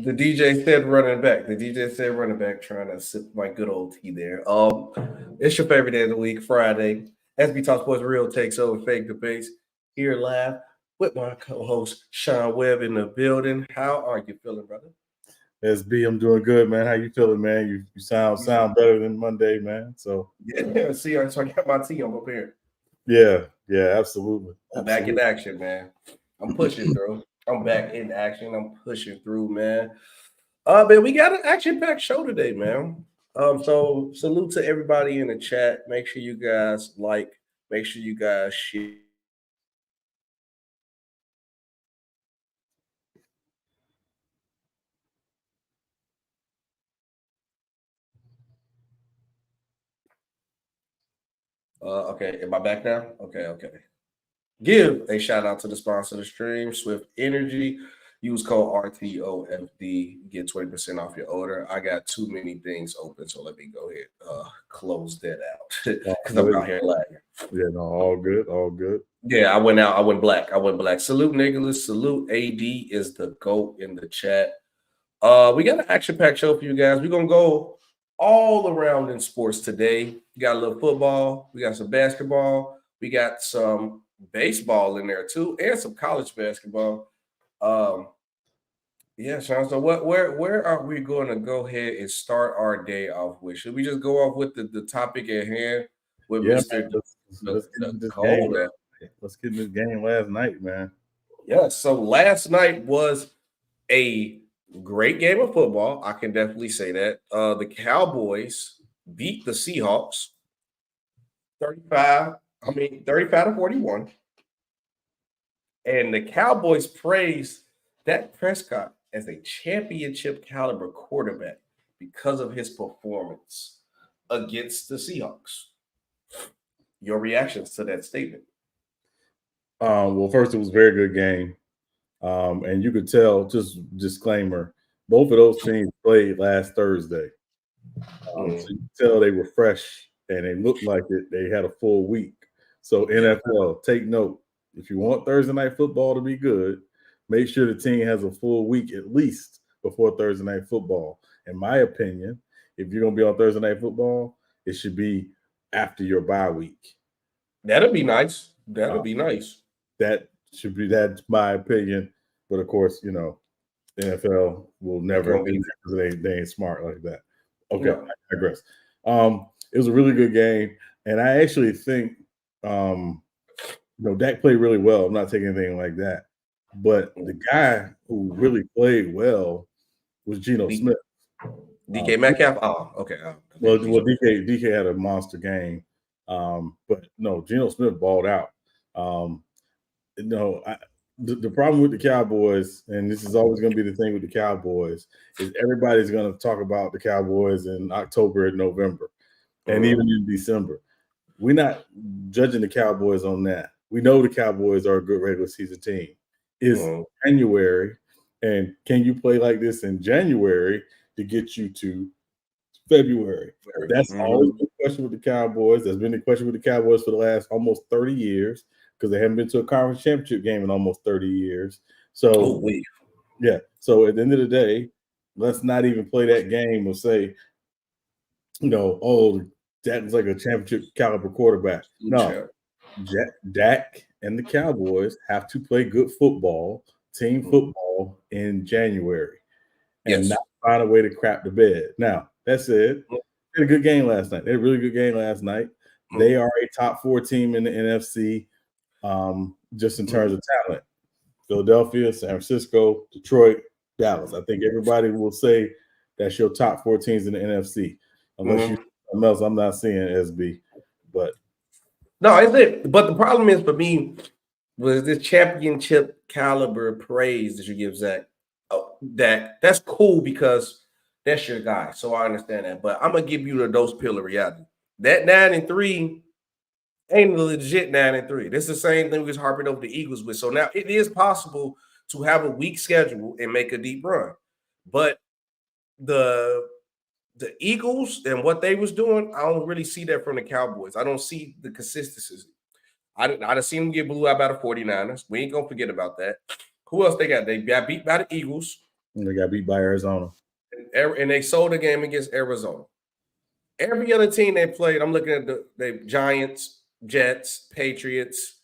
The DJ said running back. The DJ said running back, trying to sip my good old tea there. It's your favorite day of the week, Friday. SB Talk Sports Real takes over fake debates. Here live with my co-host Sean Webb in the building. How are you feeling, brother? SB, I'm doing good, man. How you feeling, man? You sound better than Monday, man. So yeah, see, so I got my tea. I'm prepared. Yeah, absolutely. I'm back in action, man. I'm pushing through. I'm back in action. I'm pushing through, man. Man, we got an action-packed show today, man. So salute to everybody in the chat. Make sure you guys like. Make sure you guys share. Okay, am I back now? Okay. Give a shout out to the sponsor of the stream, Swift Energy. Use code RTOFD, get 20% off your order. I got too many things open, so let me go ahead close that out because I'm out here lagging. Yeah, no, all good. Yeah, I went out. I went black. Salute Nicholas. Salute AD is the GOAT in the chat. We got an action-packed show for you guys. We're gonna go all around in sports today. We got a little football. We got some basketball. We got some baseball in there too, and some college basketball. Yeah, Sean. So where are we going to go ahead and start our day off with? Should we just go off with the topic at hand with Mr. Let's get in this game last night, man. Yeah, so last night was a great game of football. I can definitely say that. The Cowboys beat the Seahawks 35-41. And the Cowboys praised Dak Prescott as a championship caliber quarterback because of his performance against the Seahawks. Your reactions to that statement? Well, first, it was a very good game. And you could tell, just disclaimer, both of those teams played last Thursday. So you could tell they were fresh and they looked like it. They had a full week. So NFL, take note. If you want Thursday night football to be good, make sure the team has a full week at least before Thursday night football. In my opinion, if you're going to be on Thursday night football, it should be after your bye week. That'll be nice. Be nice. That's my opinion. But of course, NFL will never, they ain't smart like that. Okay, no. I digress. It was a really good game. And I actually think, Dak played really well. I'm not taking anything like that. But the guy who really played well was Geno Smith. DK Metcalf? Oh, okay. Well, DK had a monster game. But no, Geno Smith balled out. The problem with the Cowboys, and this is always going to be the thing with the Cowboys, is everybody's going to talk about the Cowboys in October and November, and even in December. We're not judging the Cowboys on that. We know the Cowboys are a good regular season team. It's January, and can you play like this in January to get you to February? That's always been the question with the Cowboys. That's been the question with the Cowboys for the last almost 30 years because they haven't been to a conference championship game in almost 30 years. So, So at the end of the day, let's not even play that game or say, Dak's like a championship caliber quarterback. No, Dak and the Cowboys have to play good football, team football in January, and not find a way to crap the bed. Now, that said, they had a good game last night. They had a really good game last night. They are a top 4 team in the NFC, just in terms of talent. Philadelphia, San Francisco, Detroit, Dallas. I think everybody will say that's your top 4 teams in the NFC. Unless you something else I'm not seeing, SB. But no, it's it. But the problem is for me was this championship caliber praise that you give Zach. Dak, that's cool because that's your guy. So I understand that. But I'm gonna give you the dose pill of reality. That 9-3 ain't a legit 9-3. This is the same thing we was harping over the Eagles with. So now it is possible to have a weak schedule and make a deep run. But the Eagles and what they was doing, I don't really see that from the Cowboys. I don't see the consistency. I've seen them get blew out by the 49ers. We ain't gonna forget about that. Who else they got? They got beat by the Eagles. They got beat by Arizona. And they sold the game against Arizona. Every other team they played, I'm looking at the Giants, Jets, Patriots,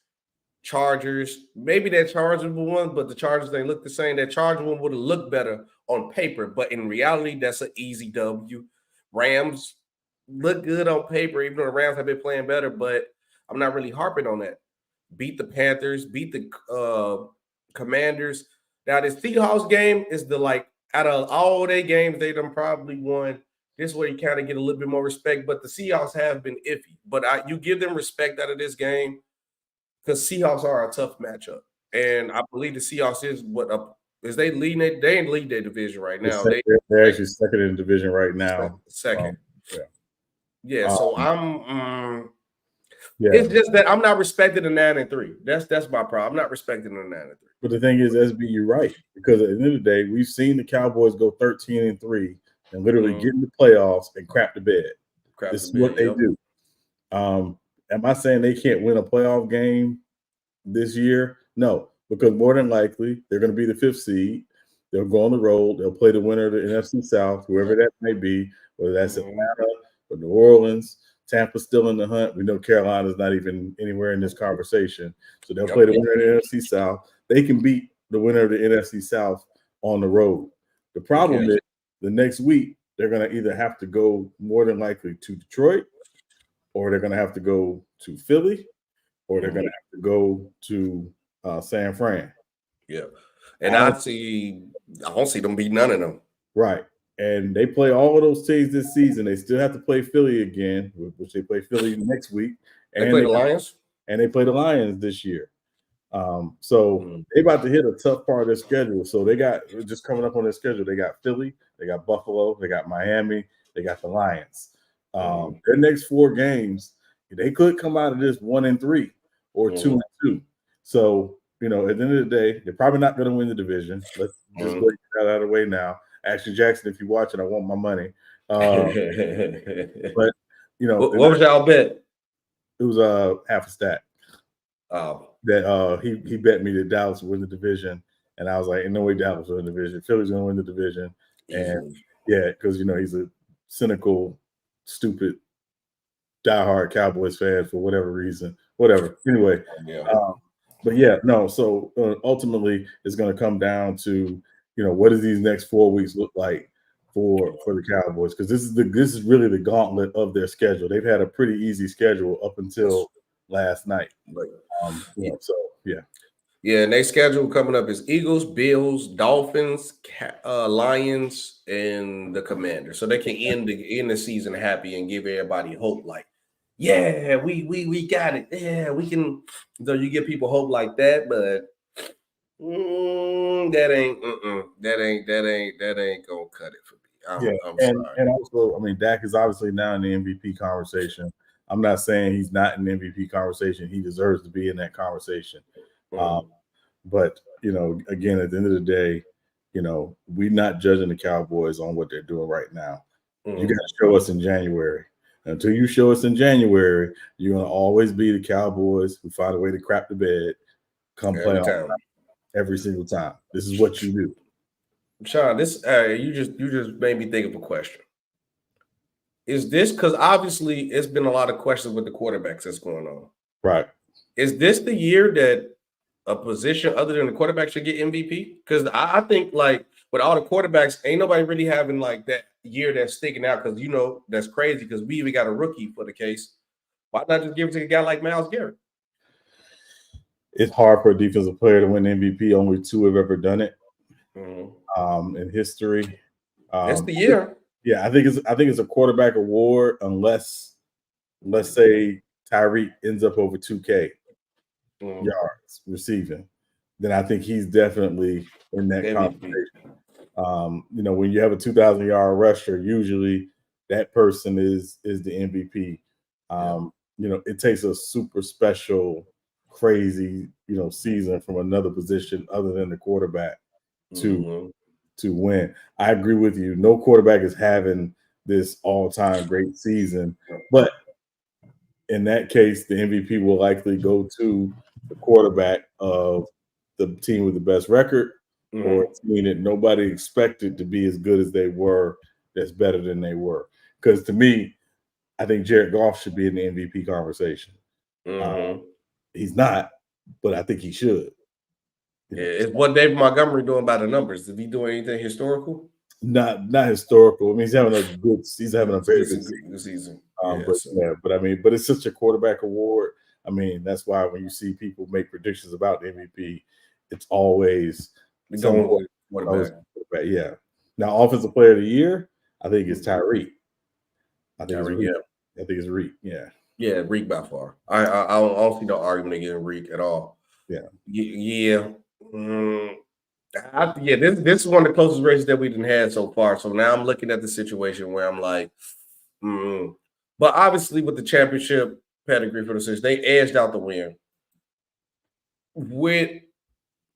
Chargers. Maybe that Chargers one, but the Chargers, they look the same. That Charger one would have looked better on paper, but in reality, that's an easy W. Rams look good on paper, even though the Rams have been playing better, but I'm not really harping on that. Beat the Panthers, beat the Commanders. Now, this Seahawks game is out of all their games, they done probably won. This is where you kind of get a little bit more respect, but the Seahawks have been iffy. But you give them respect out of this game because Seahawks are a tough matchup. And I believe the Seahawks is they leading it? They ain't lead their division right now. They're actually second in the division right now. Second. Yeah. So I'm it's just that I'm not respecting the 9-3. That's my problem. I'm not respecting the 9-3. But the thing is, SB, you're right. Because at the end of the day, we've seen the Cowboys go 13-3 and literally get in the playoffs and crap the bed. This is what they do. Am I saying they can't win a playoff game this year? No, because more than likely they're going to be the 5th seed. They'll go on the road. They'll play the winner of the NFC South, whoever that may be, whether that's Atlanta or New Orleans. Tampa's still in the hunt. We know Carolina's not even anywhere in this conversation. So they'll play the winner of the NFC South. They can beat the winner of the NFC South on the road. The problem is the next week, they're going to either have to go more than likely to Detroit, or they're going to have to go to Philly, or they're going to have to go to San Fran. Yeah. And I don't see them beat none of them. Right. And they play all of those teams this season. They still have to play Philly again, which they play Philly next week. And they play the Lions? And they play the Lions this year. So they about to hit a tough part of their schedule. So they got, just coming up on their schedule, they got Philly, they got Buffalo, they got Miami, they got the Lions. Their next 4 games, they could come out of this 1-3 or 2-2. So, at the end of the day, they're probably not going to win the division. Let's just get that out of the way now. Actually, Jackson, if you're watching, I want my money. But what was y'all bet? It was half a stat. That he bet me that Dallas would win the division, and I was like, "No way, Dallas will win the division. Philly's going to win the division." And because he's a cynical, stupid, diehard Cowboys fan for whatever reason. Whatever. Anyway, So ultimately, it's going to come down to what does these next 4 weeks look like for the Cowboys? Because this is really the gauntlet of their schedule. They've had a pretty easy schedule up until last night. And their schedule coming up is Eagles, Bills, Dolphins, Lions, and the Commanders. So they can end the season happy and give everybody hope. Like, we got it. Yeah, we can. So you give people hope like that, but that ain't gonna cut it for me. I'm sorry. And also, Dak is obviously now in the MVP conversation. I'm not saying he's not in the MVP conversation. He deserves to be in that conversation. But again, at the end of the day, we're not judging the Cowboys on what they're doing right now. You got to show us in January. Until you show us in January, you're going to always be the Cowboys who find a way to crap the bed come playoff every single time. This is what you do. Sean, you just made me think of a question. Is this because obviously it's been a lot of questions with the quarterbacks that's going on? Right. Is this the year that a position other than the quarterback should get MVP? Because I think with all the quarterbacks, ain't nobody really having that year that's sticking out because that's crazy because we even got a rookie for the case. Why not just give it to a guy like Myles Garrett? It's hard for a defensive player to win MVP. Only 2 have ever done it in history. It's the year. Yeah, I think it's a quarterback award unless, let's say, Tyreek ends up over 2K yards receiving. Then I think he's definitely in that conversation. When you have a 2,000-yard rusher, usually that person is the MVP. It takes a super special, crazy, season from another position other than the quarterback to win. I agree with you. No quarterback is having this all-time great season, but in that case, the MVP will likely go to the quarterback of the team with the best record or a team that nobody expected to be as good as they were, that's better than they were. Because to me, I think Jared Goff should be in the MVP conversation. He's not, but I think he should. It's what David Montgomery doing by the numbers. Did he do anything historical? Not historical. I mean, he's having a very good season. But it's such a quarterback award. I mean, that's why when you see people make predictions about the MVP, it's always quarterback. Yeah. Now, offensive player of the year, I think it's Tyreek. I think it's Reek. Yeah. Yeah, Reek by far. I don't see no argument against Reek at all. Yeah. This is one of the closest races that we didn't have so far. So now I'm looking at the situation where I'm like, but obviously with the championship pedigree for the Sixers, they edged out the win.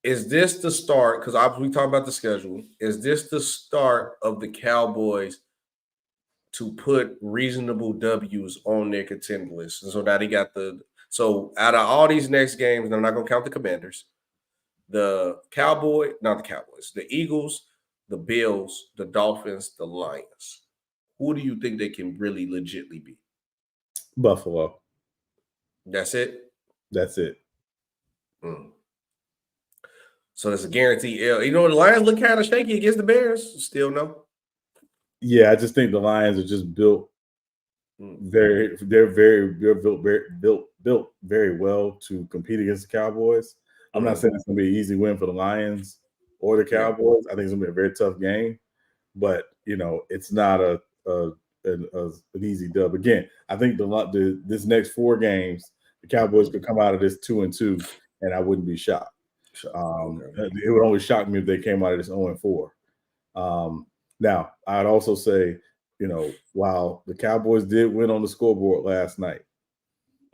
Is this the start? Because we talked about the schedule. Is this the start of the Cowboys to put reasonable W's on their contender list? And so now they got so out of all these next games, and I'm not going to count the Commanders, the Eagles, the Bills, the Dolphins, the Lions. Who do you think they can really legitimately beat? Buffalo. That's it? That's it. So that's a guarantee. You know, the Lions look kind of shaky against the Bears. Still no? Yeah, I just think the Lions are just built they're built very well to compete against the Cowboys. I'm not saying it's going to be an easy win for the Lions or the Cowboys. I think it's going to be a very tough game, but it's not an easy dub. Again, I think this next 4 games, the Cowboys could come out of this 2-2, and I wouldn't be shocked. It would only shock me if they came out of this 0-4. Now, I'd also say, while the Cowboys did win on the scoreboard last night,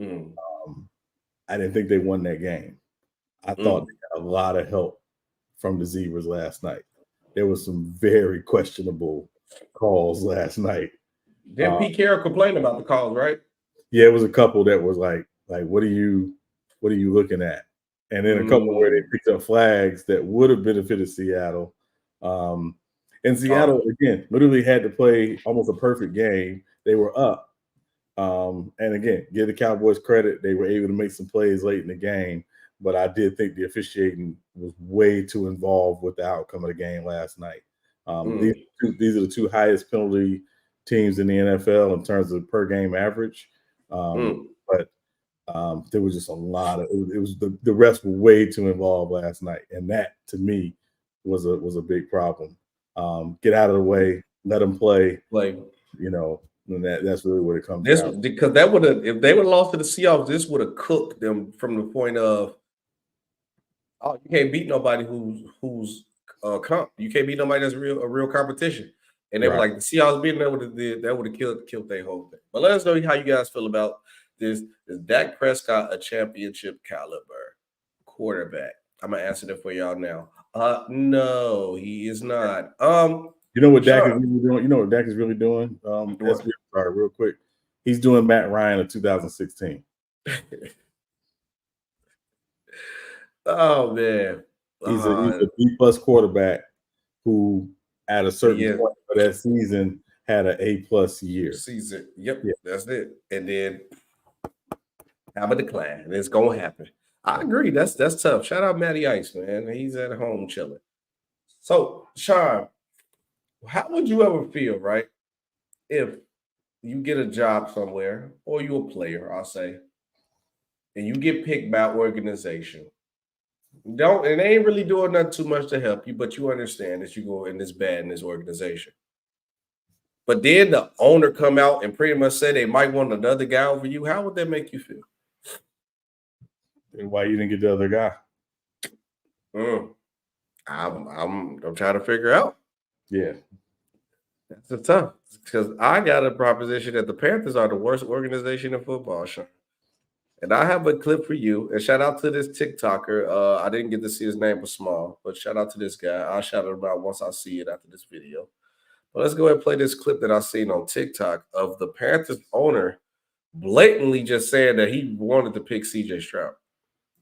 I didn't think they won that game. I thought they got a lot of help from the Zebras last night. There was some very questionable calls last night. Didn't Pete Carroll complain about the calls, right? Yeah, it was a couple that was like, what are you looking at? And then a couple where they picked up flags that would have benefited Seattle. And Seattle, again, literally had to play almost a perfect game. They were up. And again, give the Cowboys credit. They were able to make some plays late in the game. But I did think the officiating was way too involved with the outcome of the game last night. These are the 2 highest penalty teams in the NFL in terms of per game average. But there was just a lot of it was the refs were way too involved last night, and that to me was a big problem. Get out of the way, let them play. And that's really what it comes down. Because that would have, if they would have lost to the Seahawks, this would have cooked them from the point of, you can't beat nobody who's comp. You can't beat nobody that's a real competition. And they were like, the Seahawks beating that would have killed their whole thing. But let us know how you guys feel about this. Is Dak Prescott a championship caliber quarterback? I'm gonna answer that for y'all now. No, he is not. You know what Dak is really doing? You know what Dak is really doing? Sorry, real quick. He's doing Matt Ryan of 2016. Oh man, he's a B+ quarterback who, at a certain point of that season, had an A+ year. Season, that's it. And then have a decline, and it's gonna happen. I agree. That's tough. Shout out Matty Ice, man. He's at home chilling. So, Sean, how would you ever feel, right, if you get a job somewhere, or you're a player, I'll say, and you get picked by an organization? And they ain't really doing nothing too much to help you, but you understand that you go in this bad in this organization. But then the owner come out and pretty much say they might want another guy over you. How would that make you feel? And why you didn't get the other guy? I'm trying to figure out. Yeah. That's tough, because I got a proposition that the Panthers are the worst organization in football, Sean. And I have a clip for you. And shout out to this TikToker. I didn't get to see his name was small, but shout out to this guy. I'll shout it out once I see it after this video. But let's go ahead and play this clip that I seen on TikTok of the Panthers owner blatantly just saying that he wanted to pick CJ Stroud.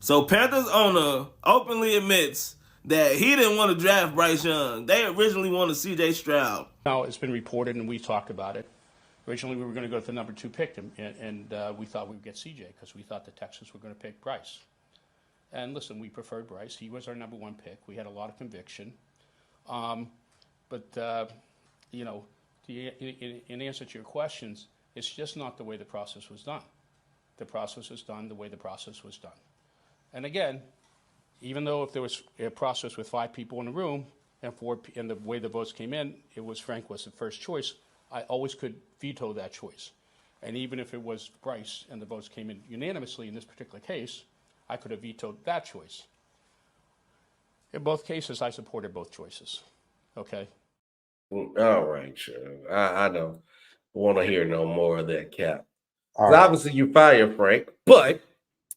So Panthers owner openly admits that he didn't want to draft Bryce Young. They originally wanted C.J. Stroud. Now, it's been reported, and we talked about it. Originally, we were going to go with the number 2 pick, and we thought we would get C.J. because we thought the Texans were going to pick Bryce. And listen, we preferred Bryce. He was our number 1 pick. We had a lot of conviction. But you know, in answer to your questions, it's just not the way the process was done. The process was done the way the process was done. And again, even though if there was a process with 5 people in the room and the way the votes came in, it was Frank was the first choice, I always could veto that choice. And even if it was Bryce and the votes came in unanimously in this particular case, I could have vetoed that choice. In both cases, I supported both choices. Okay? All right, sure. I don't want to hear no more of that, Cap. All right. Obviously, you fire Frank, but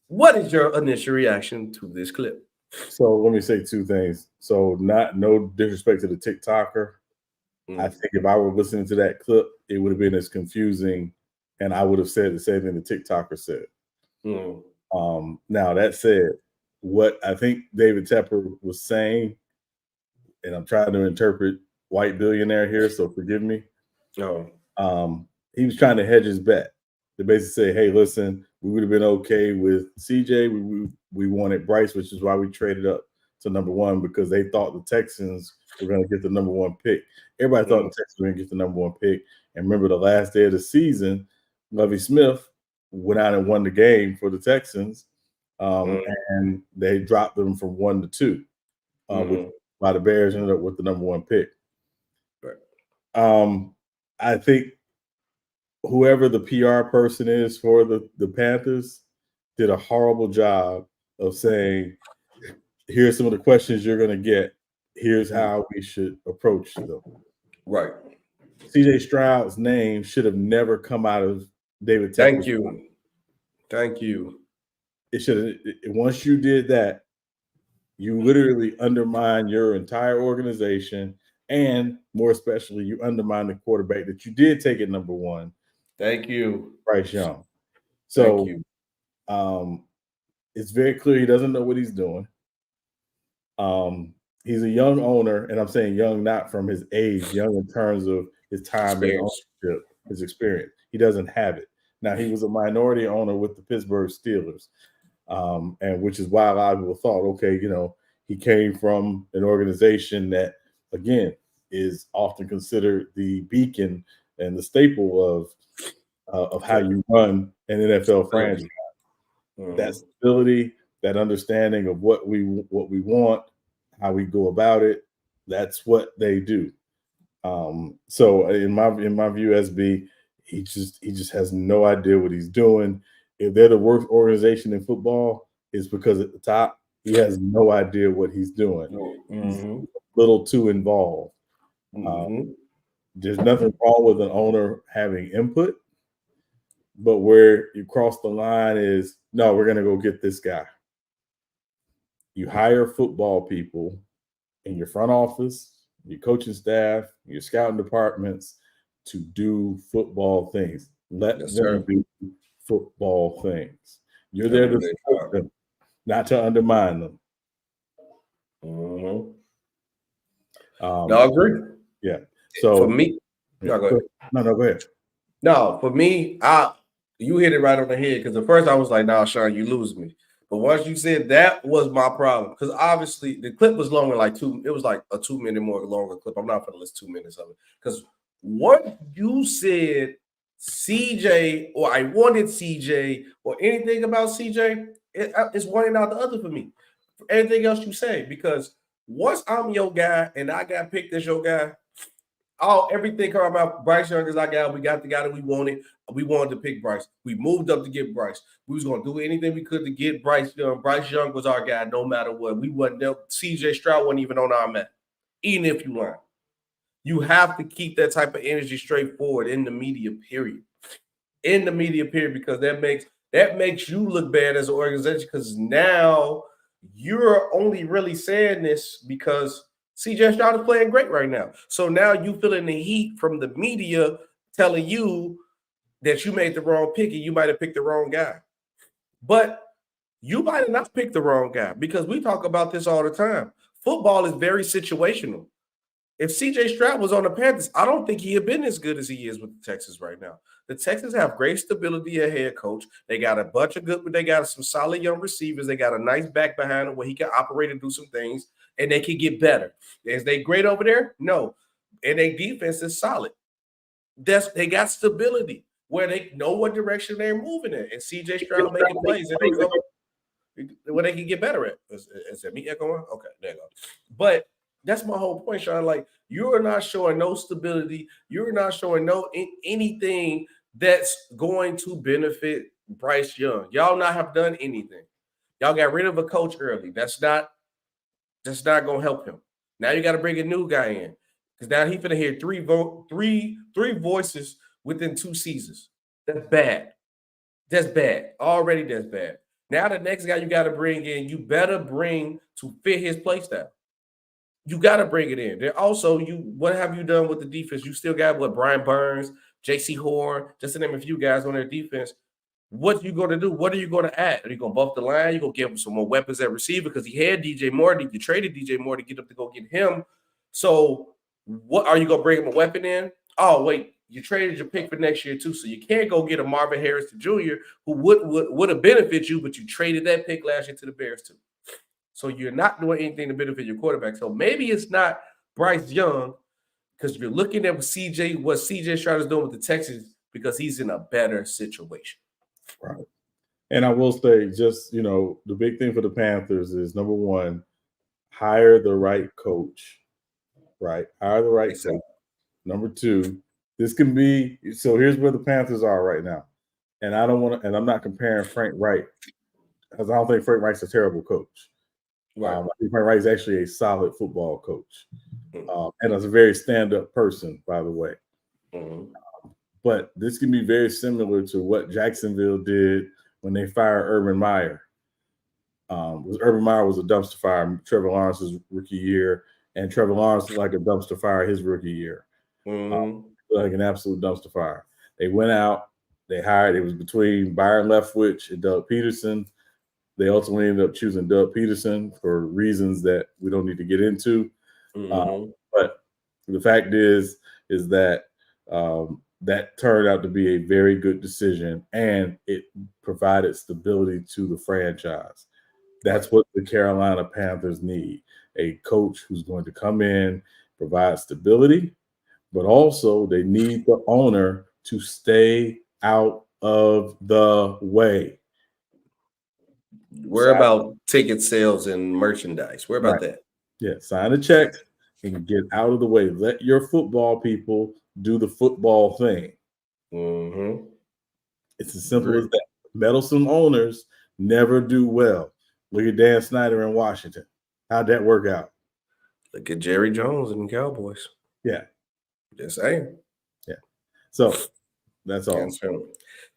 what is your initial reaction to this clip? So let me say 2 things. So no disrespect to the TikToker. I think if I were listening to that clip, it would have been as confusing, and I would have said the same thing the TikToker said. Now, that said, what I think David Tepper was saying, and I'm trying to interpret white billionaire here, so forgive me. He was trying to hedge his bet. To basically say, hey, listen, we would have been okay with CJ. We wanted Bryce, which is why we traded up to number 1, because they thought the Texans were going to get the number 1 pick. Everybody thought the Texans were going to get the number 1 pick. And remember, the last day of the season, Lovie Smith went out and won the game for the Texans, and they dropped them from 1 to 2, while the Bears ended up with the number 1 pick. Right. I think whoever the PR person is for the Panthers did a horrible job of saying, here's some of the questions you're going to get. Here's how we should approach them. Right. C.J. Stroud's name should have never come out of David Tepper's Thank you. Thank you. It should have. Once you did that, you literally undermine your entire organization, and more especially, you undermine the quarterback that you did take at number 1. Thank you, Bryce Young. So, thank you. It's very clear he doesn't know what he's doing. He's a young owner, and I'm saying young not from his age, young in terms of his time in ownership, his experience. He doesn't have it. Now, he was a minority owner with the Pittsburgh Steelers, and which is why a lot of people thought, okay, you know, he came from an organization that, again, is often considered the beacon and the staple of how you run an NFL franchise. That stability, that understanding of what we want, how we go about it, that's what they do. So in my view, SB, he just has no idea what he's doing. If they're the worst organization in football, it's because at the top he has no idea what he's doing. He's a little too involved. There's nothing wrong with an owner having input, but where you cross the line is, no, we're going to go get this guy. You hire football people in your front office, your coaching staff, your scouting departments to do football things. Let them do football things. You're there to support them, not to undermine them. No, I agree. Yeah. So for me, no, go ahead. No, go ahead. No, for me, you hit it right on the head, because at first I was like, "Nah, Sean, you lose me." But once you said that was my problem, because obviously the clip was longer, like it was like a 2 minute more longer clip. I'm not going to list 2 minutes of it, because what you said, CJ, or I wanted CJ, or anything about CJ, it's one and out the other for me. For anything else you say, because once I'm your guy and I got picked as your guy, everything come about Bryce Young is our guy. We got the guy that we wanted. We wanted to pick Bryce. We moved up to get Bryce. We was going to do anything we could to get Bryce Young. Bryce Young was our guy no matter what. We wasn't there. CJ Stroud wasn't even on our map, even if you learn. You have to keep that type of energy straightforward in the media, period. In the media, period, because that makes you look bad as an organization, because now you're only really saying this because CJ Stroud is playing great right now. So now you feeling the heat from the media telling you that you made the wrong pick and you might have picked the wrong guy. But you might have not picked the wrong guy, because we talk about this all the time. football is very situational. If C.J. Stroud was on the Panthers, I don't think he had been as good as he is with the Texans right now. The Texans have great stability at head coach. They got a bunch of good, but they got some solid young receivers. They got a nice back behind him where he can operate and do some things, and they can get better. Is they great over there? No. And their defense is solid. They got stability where they know what direction they're moving in. And C.J. Stroud making plays, and they know what they can get better at. Is that me echoing? Okay, there you go. But that's my whole point, Sean. Like, you are not showing no stability. You're not showing anything that's going to benefit Bryce Young. Y'all not have done anything. Y'all got rid of a coach early. That's not going to help him. Now you got to bring a new guy in because now he's going to hear three voices within 2 seasons. That's bad. That's bad. Already that's bad. Now the next guy you got to bring in, you better bring to fit his play style. You got to bring it in. There also, what have you done with the defense? You still got Brian Burns, J.C. Horn, just to name a few guys on their defense. What are you going to do? What are you going to add? Are you going to buff the line? You're going to give him some more weapons at receiver because he had DJ Moore. You traded DJ Moore to get up to go get him. So what are you going to bring him a weapon in? Oh, wait, you traded your pick for next year too. So you can't go get a Marvin Harrison Jr. who would have benefited you, but you traded that pick last year to the Bears too. So you're not doing anything to benefit your quarterback. So maybe it's not Bryce Young because you're looking at what CJ Stroud is doing with the Texans because he's in a better situation. Right. And I will say, just, the big thing for the Panthers is, number one, hire the right coach, right? Hire the right coach. Number two, this can be – so here's where the Panthers are right now. And I don't want to – and I'm not comparing Frank Reich because I don't think Frank Reich's a terrible coach. Right. I think Frank Reich is actually a solid football coach. And is a very stand-up person, by the way. Mm-hmm. But this can be very similar to what Jacksonville did when they fired Urban Meyer. Urban Meyer was a dumpster fire Trevor Lawrence's rookie year, and Trevor Lawrence was like a dumpster fire his rookie year. Like an absolute dumpster fire. They went out, they hired, it was between Byron Leftwich and Doug Peterson. They ultimately ended up choosing Doug Peterson for reasons that we don't need to get into. But the fact is that that turned out to be a very good decision, and it provided stability to the franchise. That's what the Carolina Panthers need, a coach who's going to come in, provide stability, but also they need the owner to stay out of the way. Where about ticket sales and merchandise? Where about that? Yeah, sign a check and get out of the way. Let your football people do the football thing. It's as simple as that. Meddlesome owners never do well. Look at Dan Snyder in Washington. How'd that work out? Look at Jerry Jones and the Cowboys. Yeah. Just saying. Yeah. So that's all.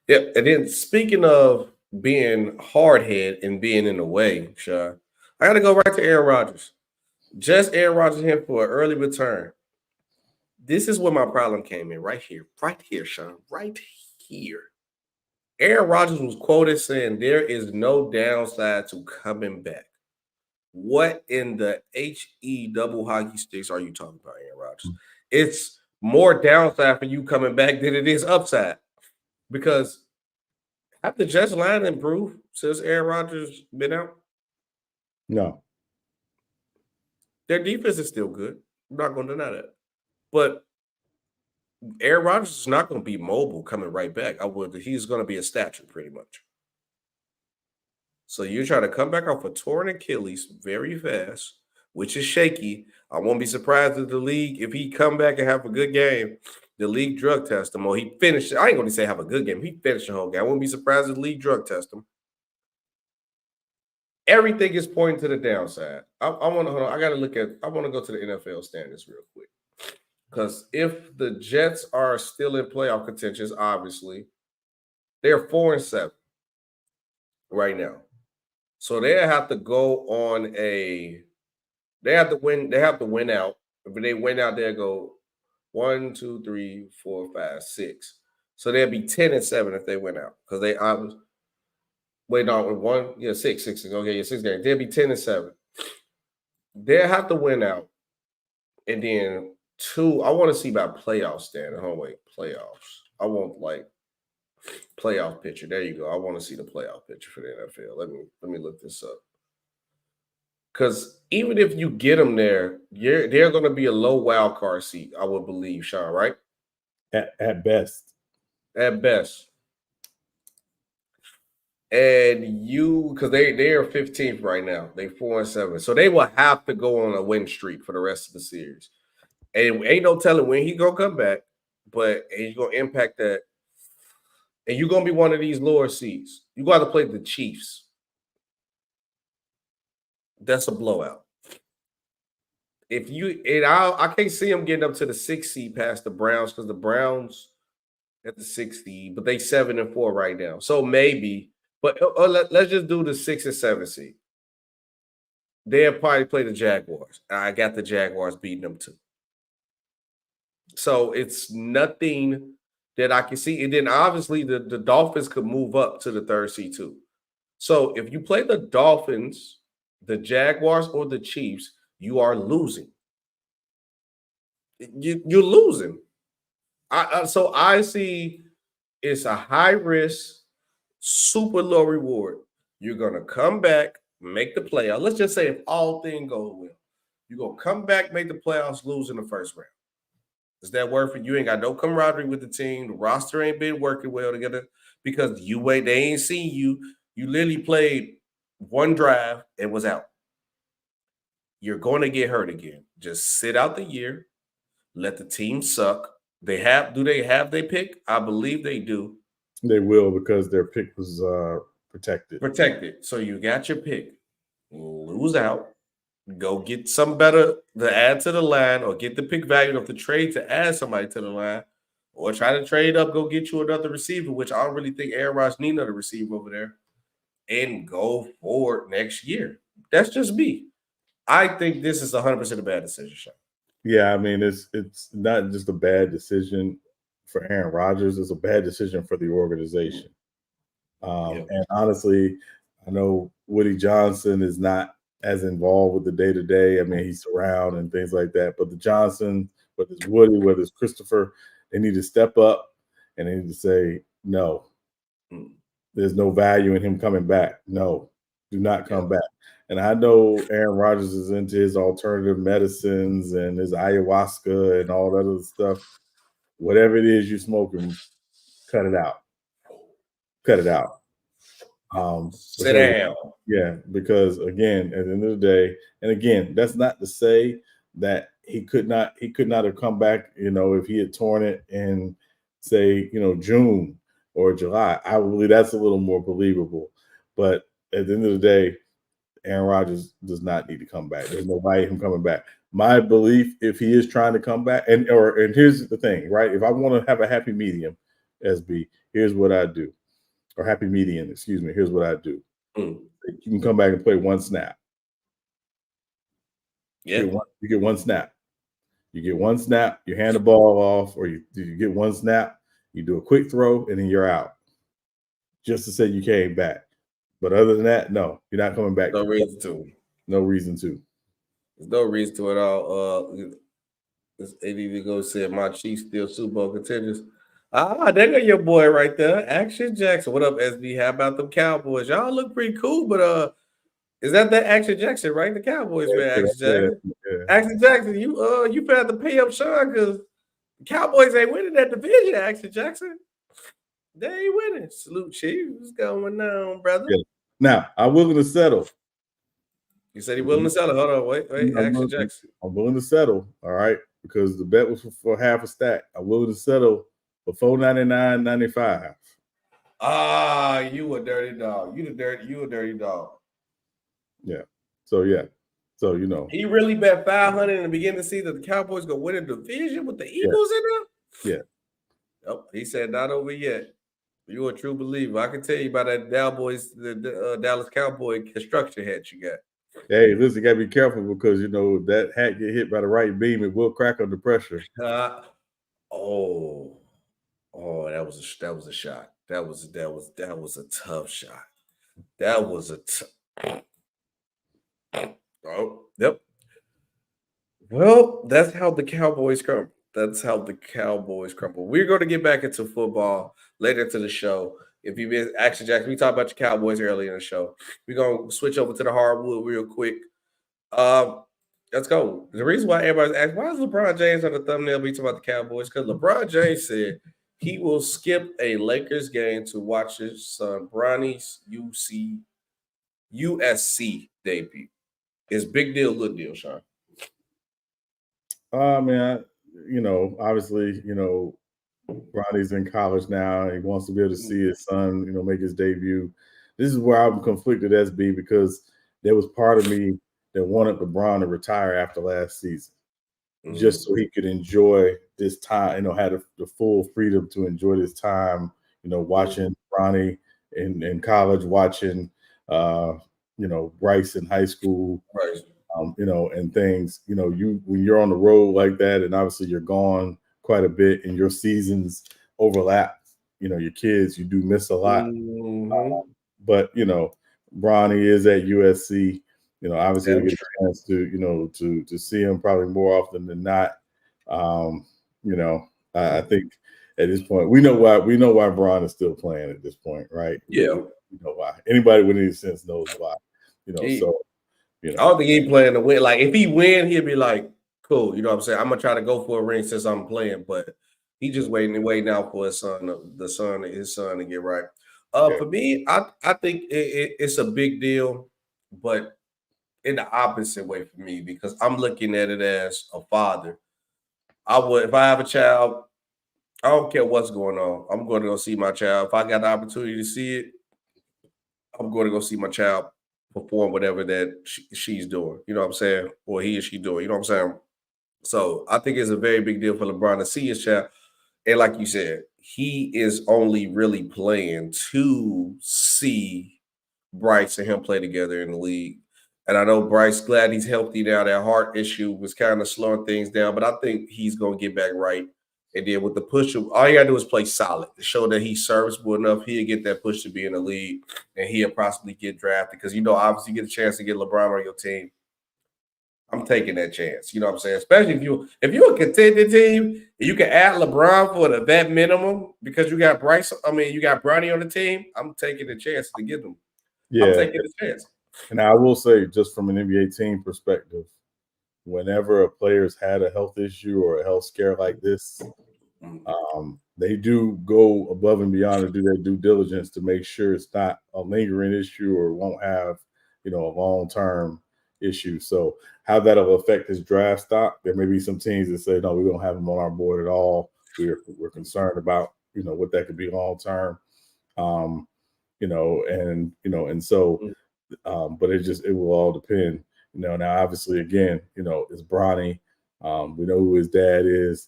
Yeah. And then speaking of being hard-headed and being in the way, Sean, I got to go right to Aaron Rodgers. Just Aaron Rodgers here for an early return. This is where my problem came in, right here, Sean, right here. Aaron Rodgers was quoted saying there is no downside to coming back. What in the HE double hockey sticks are you talking about, Aaron Rodgers? It's more downside for you coming back than it is upside. Because have the Jets line improved since Aaron Rodgers been out? No. Their defense is still good. I'm not going to deny that. But Aaron Rodgers is not going to be mobile coming right back. He's going to be a statue pretty much. So you're trying to come back off a torn Achilles very fast, which is shaky. I won't be surprised if the league, if he come back and have a good game, the league drug test him, or he finished. I ain't going to say have a good game. He finished the whole game. I won't be surprised if the league drug test him. Everything is pointing to the downside. I want to go to the NFL standings real quick. Because if the Jets are still in playoff contention, obviously, they're 4-7 right now. So they have to go on they have to win out. If they win out, they'll go 1, 2, 3, 4, 5, 6. So they'll be 10-7 if they win out. Because they obviously wait on 6. Okay, 6 games. They'll be 10-7. they'll have to win out. And then 2, I want to see about playoff standing. Oh, wait, playoffs. I want playoff picture. There you go. I want to see the playoff picture for the NFL. Let me look this up. Because even if you get them there, they're going to be a low wild card seat, I would believe, Sean, right? At best. At best. And because they are 15th right now. They 4-7. So they will have to go on a win streak for the rest of the series. And ain't no telling when he's going to come back, but he's going to impact that. And you're going to be one of these lower seeds. You got to play the Chiefs. That's a blowout. I can't see them getting up to the 6th seed past the Browns because the Browns at the 6th seed, but they 7-4 right now. So maybe, but let's just do the 6th and 7th seed. They'll probably play the Jaguars. I got the Jaguars beating them too. So it's nothing that I can see. And then obviously the Dolphins could move up to the 3rd seed too. So if you play the Dolphins, the Jaguars, or the Chiefs, you are losing. You're losing. So I see it's a high risk, super low reward. You're going to come back, make the playoffs. Let's just say if all things go well, you're going to come back, make the playoffs, lose in the 1st round. Does that work for you? Ain't got no camaraderie with the team. The roster ain't been working well together because they ain't seen you. You literally played one drive and was out. You're going to get hurt again. Just sit out the year. Let the team suck. Do they have their pick? I believe they do. They will because their pick was protected. Protected. So you got your pick. Lose out. Go get some better to add to the line or get the pick value of the trade to add somebody to the line or try to trade up, go get you another receiver, which I don't really think Aaron Rodgers needs another receiver over there, and go forward next year. That's just me. I think this is 100% a bad decision, Sean. Yeah, I mean, it's not just a bad decision for Aaron Rodgers. It's a bad decision for the organization. And honestly, I know Woody Johnson is not as involved with the day-to-day. I mean, he's around and things like that. But the Johnson, whether it's Woody, whether it's Christopher, they need to step up and they need to say, no, there's no value in him coming back. No, do not come back. And I know Aaron Rodgers is into his alternative medicines and his ayahuasca and all that other stuff. Whatever it is you're smoking, cut it out. Cut it out. Sit down. Yeah, because again, at the end of the day, and again, that's not to say that he could not have come back, if he had torn it in, say, June or July. I believe that's a little more believable. But at the end of the day, Aaron Rodgers does not need to come back. There's no value in him coming back. My belief, if he is trying to come back, and here's the thing, right? If I want to have a happy medium, SB, here's what I do. Or happy median, excuse me. Here's what I do. You can come back and play one snap. Yeah. You get one snap. You get one snap, you hand the ball off, or you get one snap, you do a quick throw, and then you're out. Just to say you came back. But other than that, no, you're not coming back. No reason to. No reason to. There's no reason to at all. This ADV go said my Chiefs still Super Bowl contenders. There go your boy right there, Action Jackson. What up, SB? How about them Cowboys? Y'all look pretty cool, but is that Action Jackson, right? The Cowboys, man, Action Jackson. Yeah. Action Jackson, you better have to pay up Sean because the Cowboys ain't winning that division, Action Jackson. They ain't winning. Salute, Chief. What's going on, brother? Yeah. Now, I'm willing to settle. You said he willing to settle. Hold on, wait. Action Jackson. I'm willing to settle, all right, because the bet was for half a stack. I'm willing to settle for $4.99.95. You a dirty dog. You a dirty dog. Yeah. So he really bet 500 in the beginning to see that the Cowboys gonna win a division with the Eagles in them. Yeah. Nope. He said not over yet. You're a true believer. I can tell you about that Dallas Cowboy construction hat you got. Hey, listen, you gotta be careful because that hat get hit by the right beam, it will crack under pressure. That was a shot. That was a tough shot. That was a yep. Well, that's how the Cowboys crumble. That's how the Cowboys crumble. We're going to get back into football later into the show. If you've been Action Jackson, we talked about your Cowboys earlier in the show. We're going to switch over to the hardwood real quick. Let's go. The reason why everybody's asking, why is LeBron James on the thumbnail be talking about the Cowboys? Because LeBron James said he will skip a Lakers game to watch his son Bronny's USC debut. It's big deal, good deal, Sean. Man, obviously, Ronnie's in college now. He wants to be able to see his son, make his debut. This is where I'm conflicted, SB, because there was part of me that wanted LeBron to retire after last season, just so he could enjoy this time, had the full freedom to enjoy this time, watching Ronnie in college, watching, Bryce in high school, right. And things, when you're on the road like that, and obviously you're gone quite a bit and your seasons overlap, your kids, you do miss a lot. But, Bronny is at USC, obviously we get a chance to see him probably more often than not. I think at this point, we know why Bron is still playing at this point, right? Yeah. We know why. Anybody with any sense knows why, I don't think he playing to win. Like, if he win, he'll be like, cool. You know what I'm saying? I'm going to try to go for a ring since I'm playing, but he just waiting out for his son to get right. For me, I think it's a big deal, but in the opposite way for me, because I'm looking at it as a father. If I have a child, I don't care what's going on. I'm going to go see my child. If I got the opportunity to see it, I'm going to go see my child perform whatever that she's doing. You know what I'm saying? Or he or she doing. You know what I'm saying? So I think it's a very big deal for LeBron to see his child. And like you said, he is only really playing to see Bryce and him play together in the league. And I know Bryce, glad he's healthy now. That heart issue was kind of slowing things down, but I think he's going to get back right. And then with the push, all you got to do is play solid to show that he's serviceable enough. He'll get that push to be in the league, and he'll possibly get drafted because, obviously you get a chance to get LeBron on your team. I'm taking that chance. You know what I'm saying? Especially if you're a contender team and you can add LeBron for the vet minimum because you got Bronny on the team, I'm taking the chance to get them. Yeah. I'm taking the chance. And I will say, just from an NBA team perspective, whenever a player's had a health issue or a health scare like this, they do go above and beyond to do their due diligence to make sure it's not a lingering issue or won't have, a long-term issue. So how that'll affect his draft stock, there may be some teams that say, no, we don't have him on our board at all. We're concerned about, what that could be long-term, and so, but it will all depend. Now obviously, again, it's Bronny. We know who his dad is,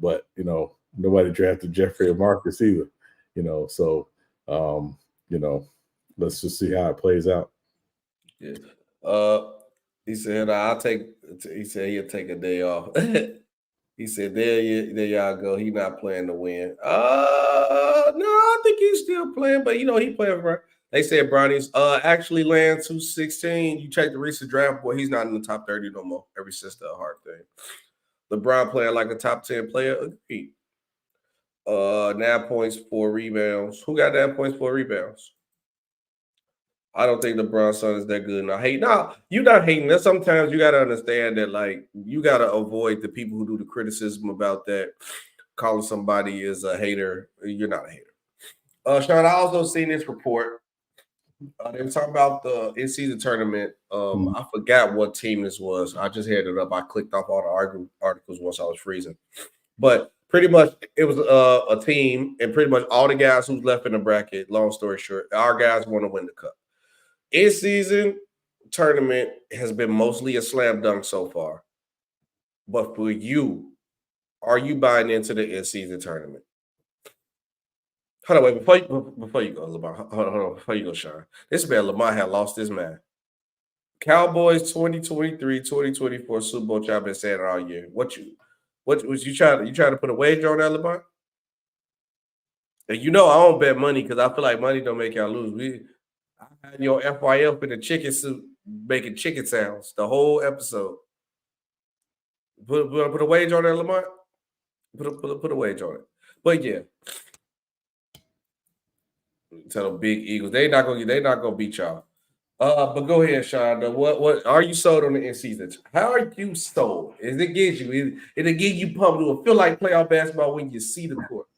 but nobody drafted Jeffrey or Marcus either, so let's just see how it plays out. Yeah. He said he said he'll take a day off. He said there y'all go. He not playing to win. No, I think he's still playing, but he playing for. They said Bronny's actually land 216. You check the recent draft, boy, he's not in the top 30 no more. Ever since the heart thing. LeBron playing like a top 10 player. Agreed. 9 points, 4 rebounds. Who got 9 points, 4 rebounds? I don't think LeBron's son is that good. You're not hating. That sometimes you gotta understand that, like, you gotta avoid the people who do the criticism about that, calling somebody is a hater. You're not a hater. Sean, I also seen this report. They were talking about the in-season tournament. I forgot what team this was. I just had it up. I clicked off all the articles once I was freezing. But pretty much it was a team, and pretty much all the guys who's left in the bracket, long story short, our guys want to win the cup. In-season tournament has been mostly a slam dunk so far. But for you, are you buying into the in-season tournament? Hold on, wait, before you go, Lamar. Hold on, before you go, Sean. This man, Lamar, had lost his man. Cowboys 2023, 2024 Super Bowl champion saying it all year. What was you trying to put a wager on that, Lamar? And I don't bet money because I feel like money don't make y'all lose. I had your FYF in a chicken suit making chicken sounds the whole episode. Put a wage on there, Lamar. Put a wage on it. But yeah, tell the big Eagles they not gonna beat y'all. But go ahead, Sean. What are you sold on the end season? How are you sold? Is it get you? It'll get you pumped. It will feel like playoff basketball when you see the court.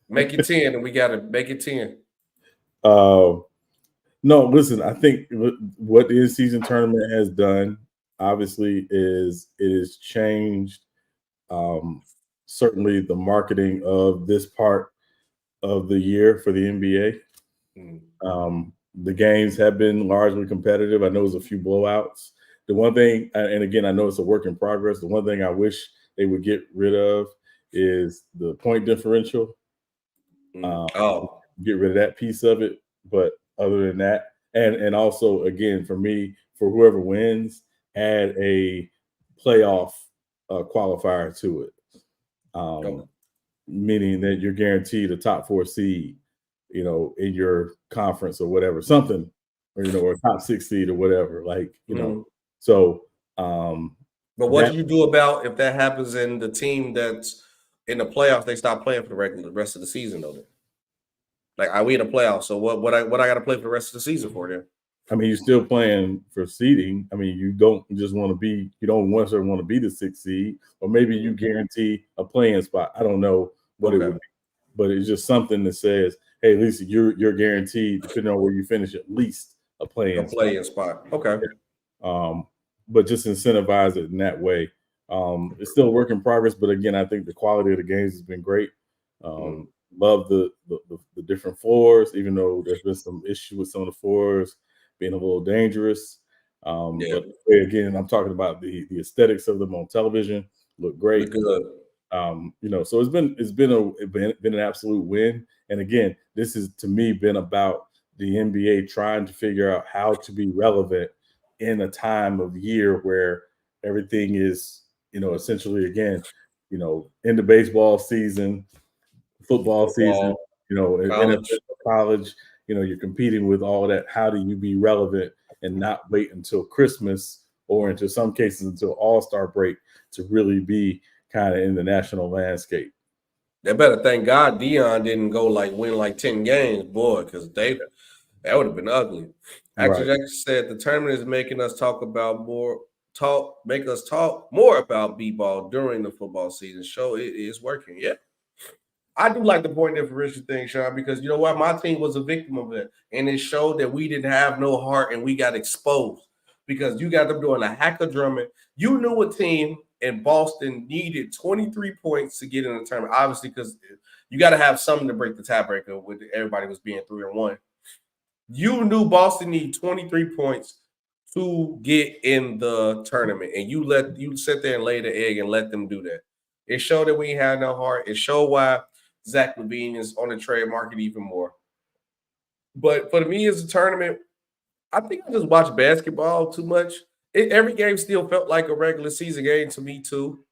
Make it 10, and we gotta make it 10. No, listen, I think what the in-season tournament has done, obviously, is it has changed certainly the marketing of this part of the year for the NBA. The games have been largely competitive. I know there's a few blowouts. The one thing, and again, I know it's a work in progress, the one thing I wish they would get rid of is the point differential. Get rid of that piece of it. But other than that, and also, again, for me, for whoever wins, add a playoff qualifier to it. Meaning that you're guaranteed a top 4 seed, in your conference or whatever, something, or a top 6 seed or whatever, know. So, but what do you do about if that happens in the team that's in the playoffs? They stop playing for the rest of the season, though. Then, like, we in the playoffs, so what I got to play for the rest of the season for then? I mean, you're still playing for seeding. I mean, you don't just want to be, you don't necessarily want to be the 6th seed, or maybe you guarantee a playing spot. I don't know what it would be, but it's just something that says, hey, at least you're guaranteed, depending on where you finish, at least a playing spot. Okay. But just incentivize it in that way. It's still a work in progress, but again, I think the quality of the games has been great. Love the different floors, even though there's been some issue with some of the floors being a little dangerous. But again, I'm talking about the aesthetics of them on television. Look great. Good. So it's been an absolute win. And again, this is, to me, been about the NBA trying to figure out how to be relevant in a time of year where everything is, essentially, again, in the baseball season, football season, college. NFL, college, you're competing with all of that. How do you be relevant and not wait until Christmas, or into some cases until All-Star break, to really be kind of in the national landscape? They better thank God Dion didn't go win 10 games, boy, because that would have been ugly. Actually, like I said, the tournament is making us make us talk more about b-ball during the football season. Show it is working. Yeah. I do like the point differential thing, Sean, because you know what? My team was a victim of it. And it showed that we didn't have no heart and we got exposed because you got them doing a hack of drumming. You knew a team in Boston needed 23 points to get in the tournament, obviously, because you got to have something to break the tiebreaker with everybody was being 3-1. You knew Boston needed 23 points to get in the tournament, and you sit there and lay the egg and let them do that. It showed that we had no heart. It showed why Zachlavine is on the trade market even more. But for me as a tournament, I think I just watched basketball too much. Every game still felt like a regular season game to me too.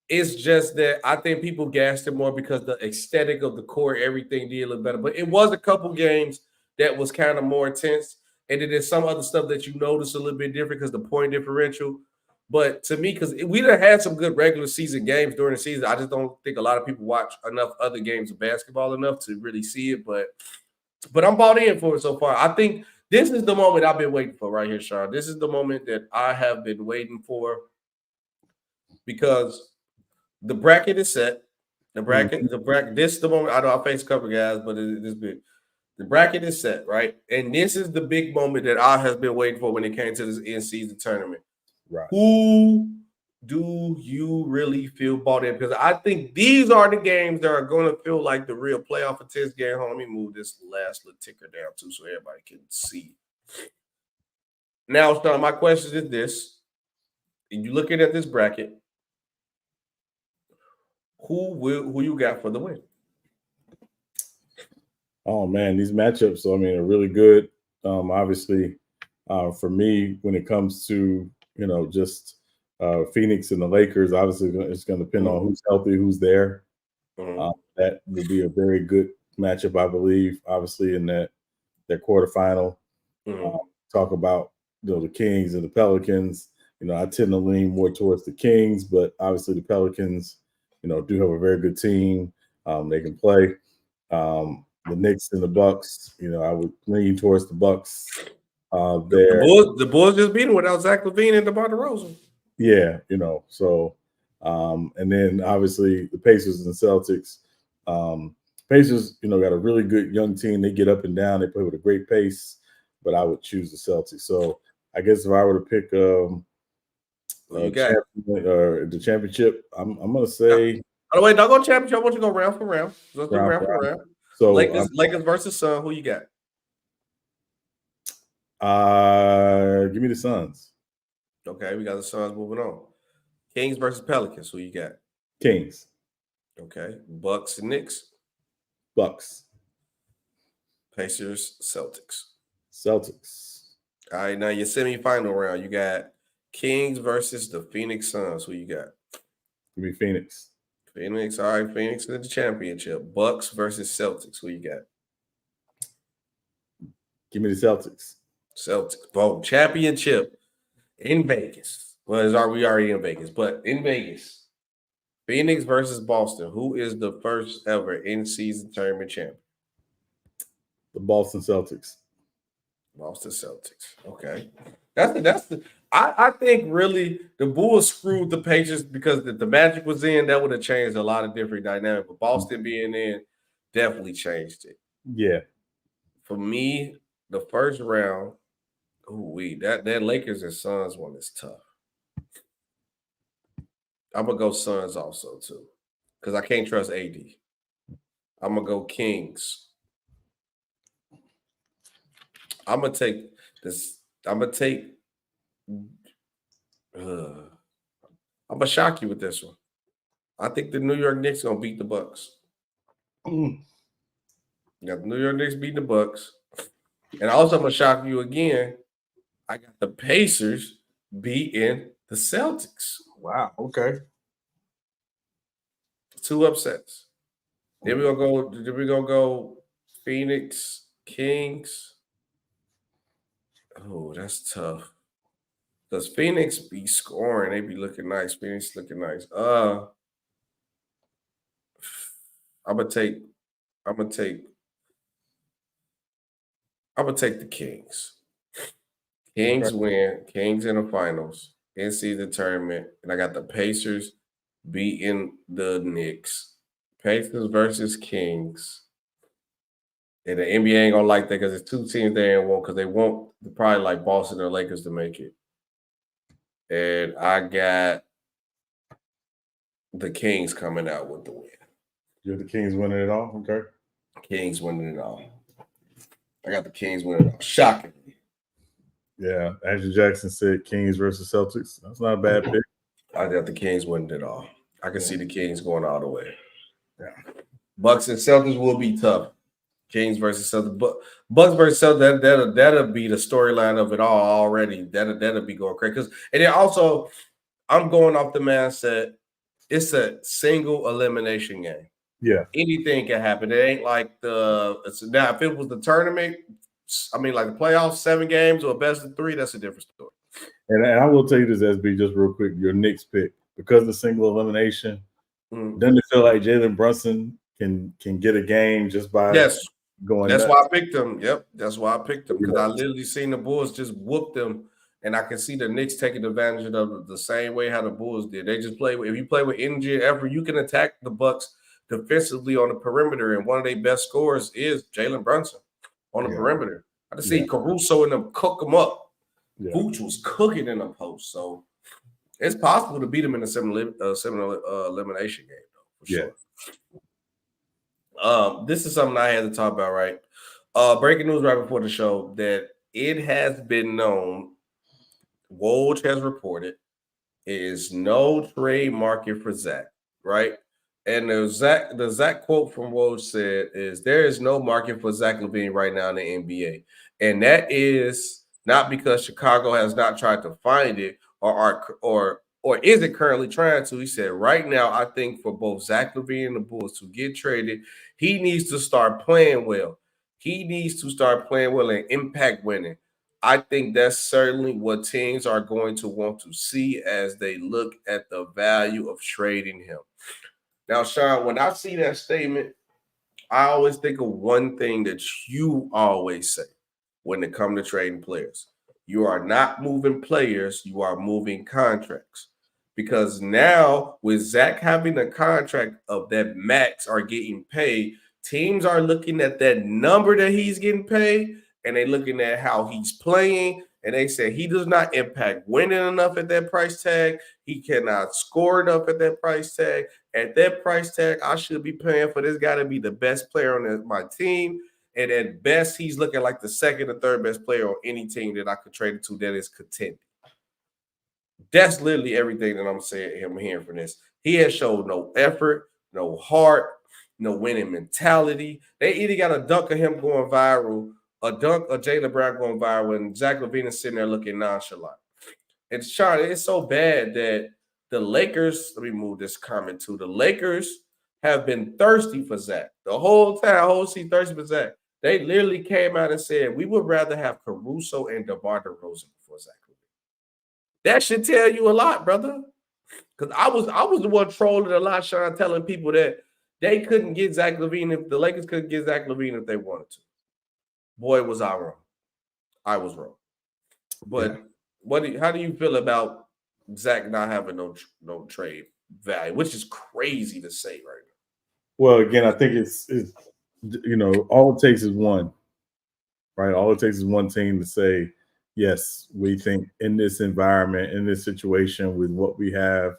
It's just that I think people gassed it more because the aesthetic of the court, everything did look better. But it was a couple games that was kind of more intense. And then there's some other stuff that you notice a little bit different because the point differential. But to me, because we done had some good regular season games during the season, I just don't think a lot of people watch enough other games of basketball enough to really see it. But I'm bought in for it so far. I think this is the moment I've been waiting for right here, Sean. This is the moment that I have been waiting for because the bracket is set. The bracket. This is the moment. I know I face a couple guys, but it's big. The bracket is set, right? And this is the big moment that I have been waiting for when it came to this in-season tournament. Right. Who do you really feel bought in? Because I think these are the games that are going to feel like the real playoff intense game. Hold on, let me move this last little ticker down too so everybody can see. Now, Sean, my question is this. You looking at this bracket, who you got for the win? Oh man, these matchups, are really good. Obviously, for me, when it comes to just Phoenix and the Lakers, obviously it's going to depend on who's healthy, who's there. That will be a very good matchup, I believe. Obviously, in that quarterfinal, talk about the Kings and the Pelicans. I tend to lean more towards the Kings, but obviously the Pelicans, do have a very good team. They can play. The Knicks and the Bucks, I would lean towards the Bucks. The Bulls just beat them without Zach LaVine and DeMar DeRozan. Yeah, so and then obviously the Pacers and Celtics. Pacers, got a really good young team. They get up and down. They play with a great pace, but I would choose the Celtics. So I guess if I were to pick the championship, I'm going to say. By the way, don't go championship. I want you to go round for round. Let's do round for round. So Lakers versus Suns. Who you got? Give me the Suns. Okay, we got the Suns moving on. Kings versus Pelicans. Who you got? Kings. Okay. Bucks and Knicks. Bucks. Pacers, Celtics. Celtics. All right, now your semifinal round. You got Kings versus the Phoenix Suns. Who you got? Give me Phoenix. Phoenix. All right, Phoenix in the championship. Bucks versus Celtics. Who you got? Give me the Celtics. Celtics. Boom. Championship in Vegas. Well, we already in Vegas, but in Vegas. Phoenix versus Boston. Who is the first ever in-season tournament champion? The Boston Celtics. Boston Celtics. Okay. I think really the Bulls screwed the Pacers because the Magic was in. That would have changed a lot of different dynamics. But Boston being in definitely changed it. Yeah. For me, the first round, that Lakers and Suns one is tough. I'm going to go Suns also, too, because I can't trust AD. I'm going to go Kings. I'm going to take this. I'm going to shock you with this one. I think the New York Knicks going to beat the Bucks. You got the New York Knicks beating the Bucks. And also I'm going to shock you again. I got the Pacers beating the Celtics. Wow. Okay. 2 upsets. Then we're gonna go Phoenix, Kings. Oh, that's tough. Because Phoenix be scoring, they be looking nice. Phoenix looking nice. I'm gonna take the Kings. Kings win. Kings in the finals. In-season tournament. And I got the Pacers beating the Knicks. Pacers versus Kings. And the NBA ain't going to like that because it's 2 teams they ain't want because they want probably like Boston or Lakers to make it. And I got the Kings coming out with the win. You're the Kings winning it all? Okay. Kings winning it all. I got the Kings winning it all. Shockingly. Yeah, Andrew Jackson said Kings versus Celtics. That's not a bad pick. I got the Kings winning it all. I can see the Kings going all the way. Yeah. Bucks and Celtics will be tough. Kings versus Celtics. Bucks versus Celtics, that'll be the storyline of it all already. That'll be going crazy. And then also, I'm going off the mindset, it's a single elimination game. Yeah. Anything can happen. It ain't like now if it was the tournament, I mean, like the playoffs, 7 games or best of 3, that's a different story. And I will tell you this, SB, just real quick, your Knicks pick, because of the single elimination, doesn't it feel like Jalen Brunson can get a game just by going That's nuts? why I picked them. Yep, that's why I picked them, because I literally seen the Bulls just whoop them, and I can see the Knicks taking advantage of it the same way how the Bulls did. They just play – if you play with energy and effort, you can attack the Bucks defensively on the perimeter, and one of their best scorers is Jalen Brunson on the perimeter. I just see Caruso and them cook them up. Vooch was cooking in the post, so it's possible to beat them in a similar elimination game, though, for sure. This is something I had to talk about, right? Breaking news right before the show that it has been known, Woj has reported, is no trade market for Zach, right? And the Zach quote from Woj said is, there is no market for Zach LaVine right now in the NBA. And that is not because Chicago has not tried to find it or isn't currently trying to. He said, right now, I think for both Zach LaVine and the Bulls to get traded, he needs to start playing well. He needs to start playing well and impact winning. I think that's certainly what teams are going to want to see as they look at the value of trading him. Now, Sean, when I see that statement, I always think of one thing that you always say when it comes to trading players. You are not moving players, you are moving contracts. Because now, with Zach having a contract of that max are getting paid, teams are looking at that number that he's getting paid, and they're looking at how he's playing, and they say he does not impact winning enough at that price tag. He cannot score enough at that price tag. At that price tag, I should be paying for this guy to be the best player on my team. And at best, he's looking like the second or third best player on any team that I could trade it to that is contending. That's literally everything that I'm saying. I'm hearing from this. He has showed no effort, no heart, no winning mentality. They either got a dunk of him going viral, a dunk of Jaylen Brown going viral, and Zach LaVine is sitting there looking nonchalant. And Sean, it's so bad that the Lakers, let me move this comment to the Lakers have been thirsty for Zach. The whole time, whole season thirsty for Zach. They literally came out and said, we would rather have Caruso and DeMar DeRozan before Zach. That should tell you a lot, brother. Because I was the one trolling a lot, Sean, telling people that they couldn't get Zach LaVine if the Lakers couldn't get Zach LaVine if they wanted to. Boy, was I wrong. I was wrong. But how do you feel about Zach not having no trade value, which is crazy to say right now? Well, again, I think it's all it takes is one, right? All it takes is one team to say, yes, we think in this environment, in this situation, with what we have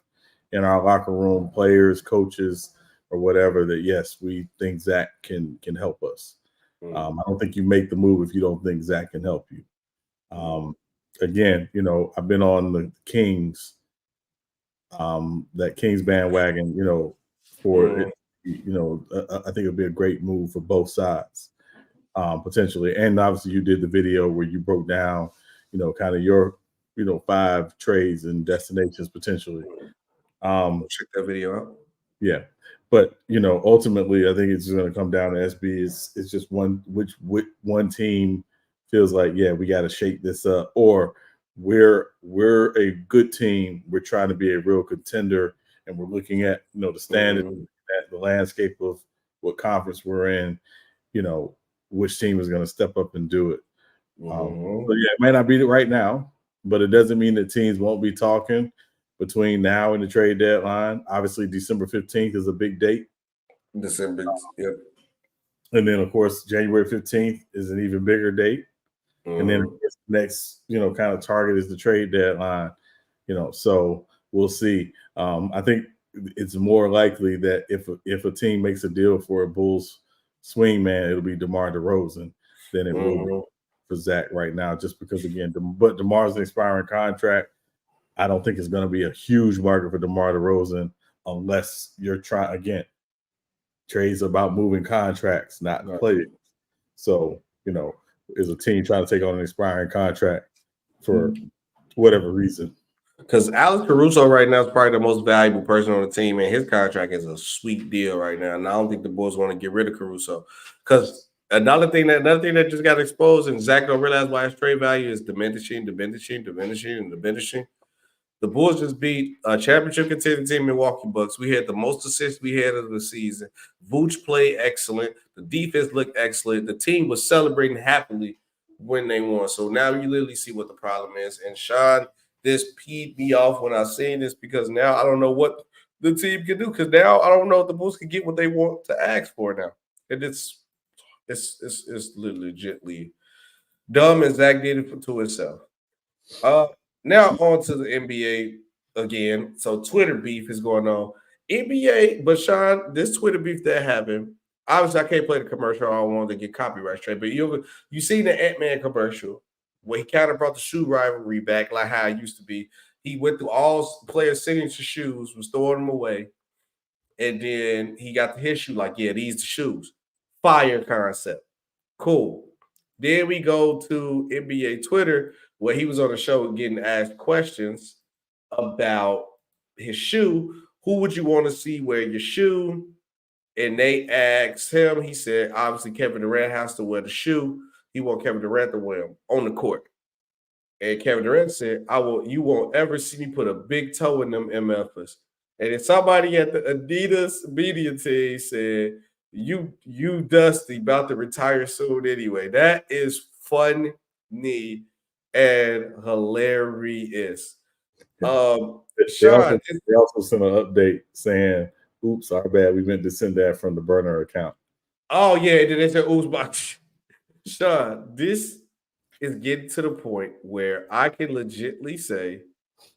in our locker room, players, coaches, or whatever, that yes, we think Zach can help us. I don't think you make the move if you don't think Zach can help you. Again, I've been on the Kings, that Kings bandwagon, for it. I think it'd be a great move for both sides, potentially. And obviously, you did the video where you broke down, kind of your, 5 trades and destinations potentially. Check that video out. Yeah, but ultimately, I think it's going to come down to SB. It's just which one team feels like, yeah, we got to shake this up, or we're a good team. We're trying to be a real contender, and we're looking at the standard, at the landscape of what conference we're in. Which team is going to step up and do it. So yeah, it might not be right now, but it doesn't mean that teams won't be talking between now and the trade deadline. Obviously, December 15th is a big date. December, yep. And then, of course, January 15th is an even bigger date. And then the next, kind of target is the trade deadline. So we'll see. I think it's more likely that if a team makes a deal for a Bulls swingman, it'll be DeMar DeRozan than it will be for Zach right now, just because, again, but DeMar's an expiring contract. I don't think it's going to be a huge market for DeMar DeRozan unless you're trying, again, trades about moving contracts, not players. So, is a team trying to take on an expiring contract for whatever reason. Because Alex Caruso right now is probably the most valuable person on the team, and his contract is a sweet deal right now. And I don't think the Bulls want to get rid of Caruso. Because another thing that just got exposed, and Zach don't realize why his trade value is diminishing. The Bulls just beat a championship contending team, Milwaukee Bucks. We had the most assists we had of the season. Vooch played excellent. The defense looked excellent. The team was celebrating happily when they won. So now you literally see what the problem is. And Sean, this peed me off when I seen this, because now I don't know what the team can do, because now I don't know if the Bulls can get what they want to ask for now. And it's legitimately dumb, and Zach did it to himself. Now on to the NBA again. So Twitter beef is going on. NBA, but Sean, this Twitter beef that happened, obviously I can't play the commercial. I don't want to get copyright straight, but you seen the Ant-Man commercial where he kind of brought the shoe rivalry back like how it used to be. He went through all players' signature shoes, was throwing them away, and then he got his shoe like, yeah, these the shoes. Fire concept. Cool. Then we go to NBA Twitter, where he was on a show getting asked questions about his shoe. Who would you want to see wear your shoe? And they asked him, he said, obviously Kevin Durant has to wear the shoe. He want Kevin Durant to wear him on the court. And Kevin Durant said, you won't ever see me put a big toe in them MFers. And then somebody at the Adidas media team said, you Dusty about to retire soon anyway. That is funny and hilarious. Sean, they also sent an update saying, oops, our bad. We meant to send that from the burner account. Oh, yeah. Then they said, oops, but Sean, this is getting to the point where I can legitimately say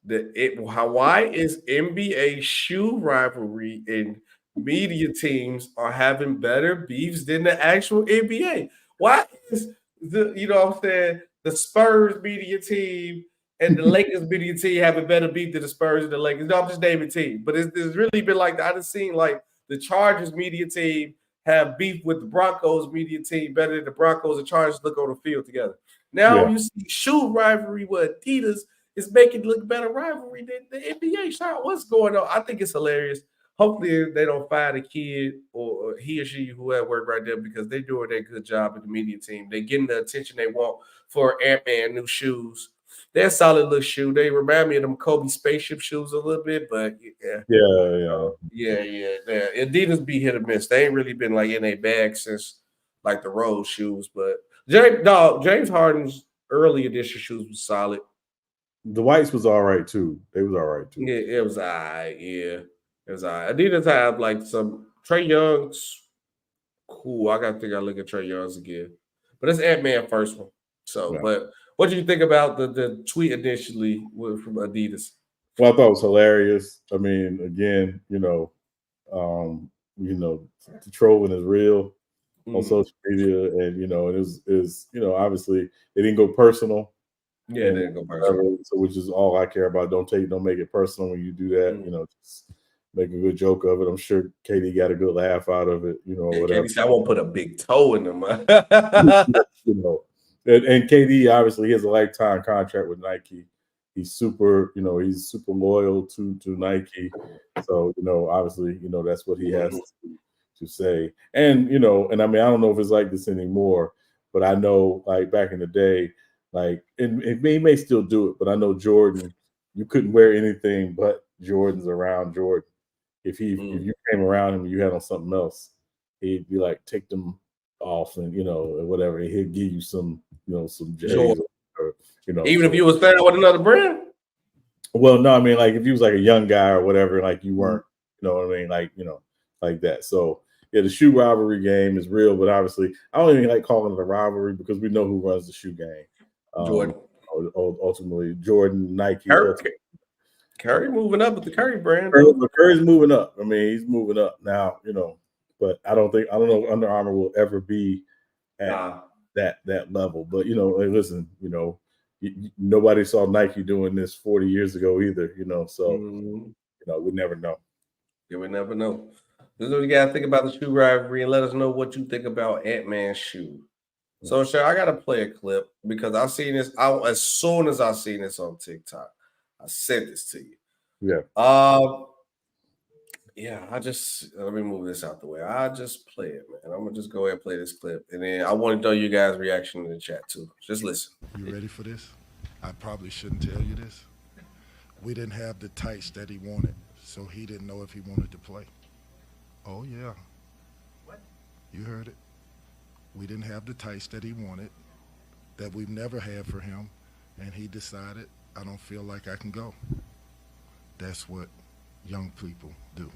that why is NBA shoe rivalry and media teams are having better beefs than the actual NBA? Why is the Spurs media team and the Lakers media team having better beef than the Spurs and the Lakers? No, I'm just naming teams, but it's really been like that. I've seen like the Chargers media team have beef with the Broncos media team better than the Broncos and Chargers look on the field together. Now you see shoe rivalry with Adidas is making it look better rivalry than the NBA. Shot, what's going on? I think it's hilarious. Hopefully they don't fire the kid or he or she who had worked right there because they're doing a good job at the media team. They're getting the attention they want for Ant-Man new shoes. They're a solid little shoe. They remind me of them Kobe spaceship shoes a little bit, but yeah. Adidas be hit or miss. They ain't really been like in a bag since like the Rose shoes, but James Harden's early edition shoes was solid. The whites was all right too. They was all right too. Yeah, it was all right. Yeah, it was all right. Adidas have like some Trae Young's cool. I gotta look at Trae Young's again. But it's Ant-Man first one. So, but what do you think about the tweet initially from Adidas? Well, I thought it was hilarious. I mean, again, the trolling is real on social media, and it is obviously they didn't go personal. Yeah, they didn't go personal. So, which is all I care about. Don't make it personal when you do that. Just make a good joke of it. I'm sure Katie got a good laugh out of it. Whatever. Katie said, I won't put a big toe in them. And KD obviously has a lifetime contract with Nike. He's super loyal to Nike. So, obviously, that's what he has to say. And, and I mean, I don't know if it's like this anymore, but I know like back in the day, like, and he may still do it, but I know Jordan, you couldn't wear anything but Jordans around Jordan. If you came around him and you had on something else, he'd be like, take them off and, or whatever. And he'd give you some J's or, even if you was standing with another brand. Well, no, I mean, like if you was like a young guy or whatever, like you weren't, you know what I mean? Like, like that. So yeah, the shoe rivalry game is real, but obviously I don't even like calling it a rivalry because we know who runs the shoe game. Jordan. Ultimately, Jordan, Nike. Curry moving up with the Curry brand. Curry's moving up. I mean, he's moving up now, but I don't know if Under Armour will ever be at that level. But listen, nobody saw Nike doing this 40 years ago either, so we never know. Yeah, we never know. This is what you gotta think about the shoe rivalry and let us know what you think about Ant-Man's shoe. So, Shay, I gotta play a clip because I seen this out as soon as I seen this on TikTok. I sent this to you. Yeah. Let me move this out the way. I just play it, man. I'm gonna just go ahead and play this clip, and then I want to know you guys' reaction in the chat too. Just listen. You ready for this? I probably shouldn't tell you this. We didn't have the tights that he wanted, so he didn't know if he wanted to play. Oh yeah. What? You heard it. We didn't have the tights that he wanted, that we've never had for him, and he decided, I don't feel like I can go. That's what young people do.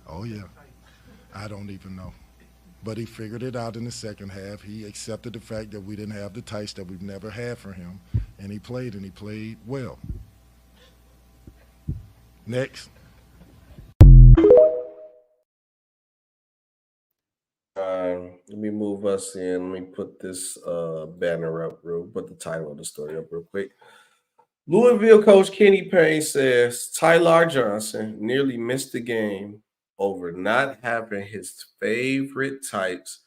Oh yeah. I don't even know. But he figured it out in the second half. He accepted the fact that we didn't have the tights that we've never had for him, and he played well. Next. Let me move us in. Let me put this banner up put the title of the story up real quick. Louisville coach Kenny Payne says Tyler Johnson nearly missed the game over not having his favorite tights.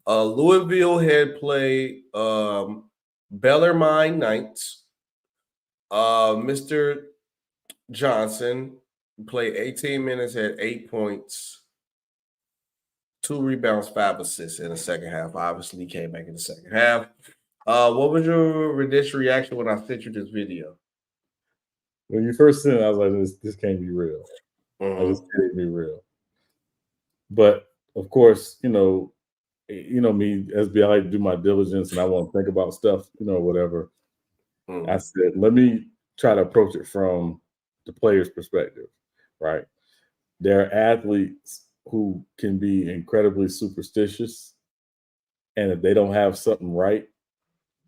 Louisville had played Bellarmine Knights. Mr. Johnson played 18 minutes, had 8 points. 2 rebounds, 5 assists in the second half. Obviously, he came back in the second half. What was your initial reaction when I sent you this video? When you first sent it, I was like, this can't be real. Mhm. This can't be real. But of course, me, SB, I like to do my diligence and I want to think about stuff, whatever. I said, let me try to approach it from the player's perspective, right? There are athletes who can be incredibly superstitious, and if they don't have something right,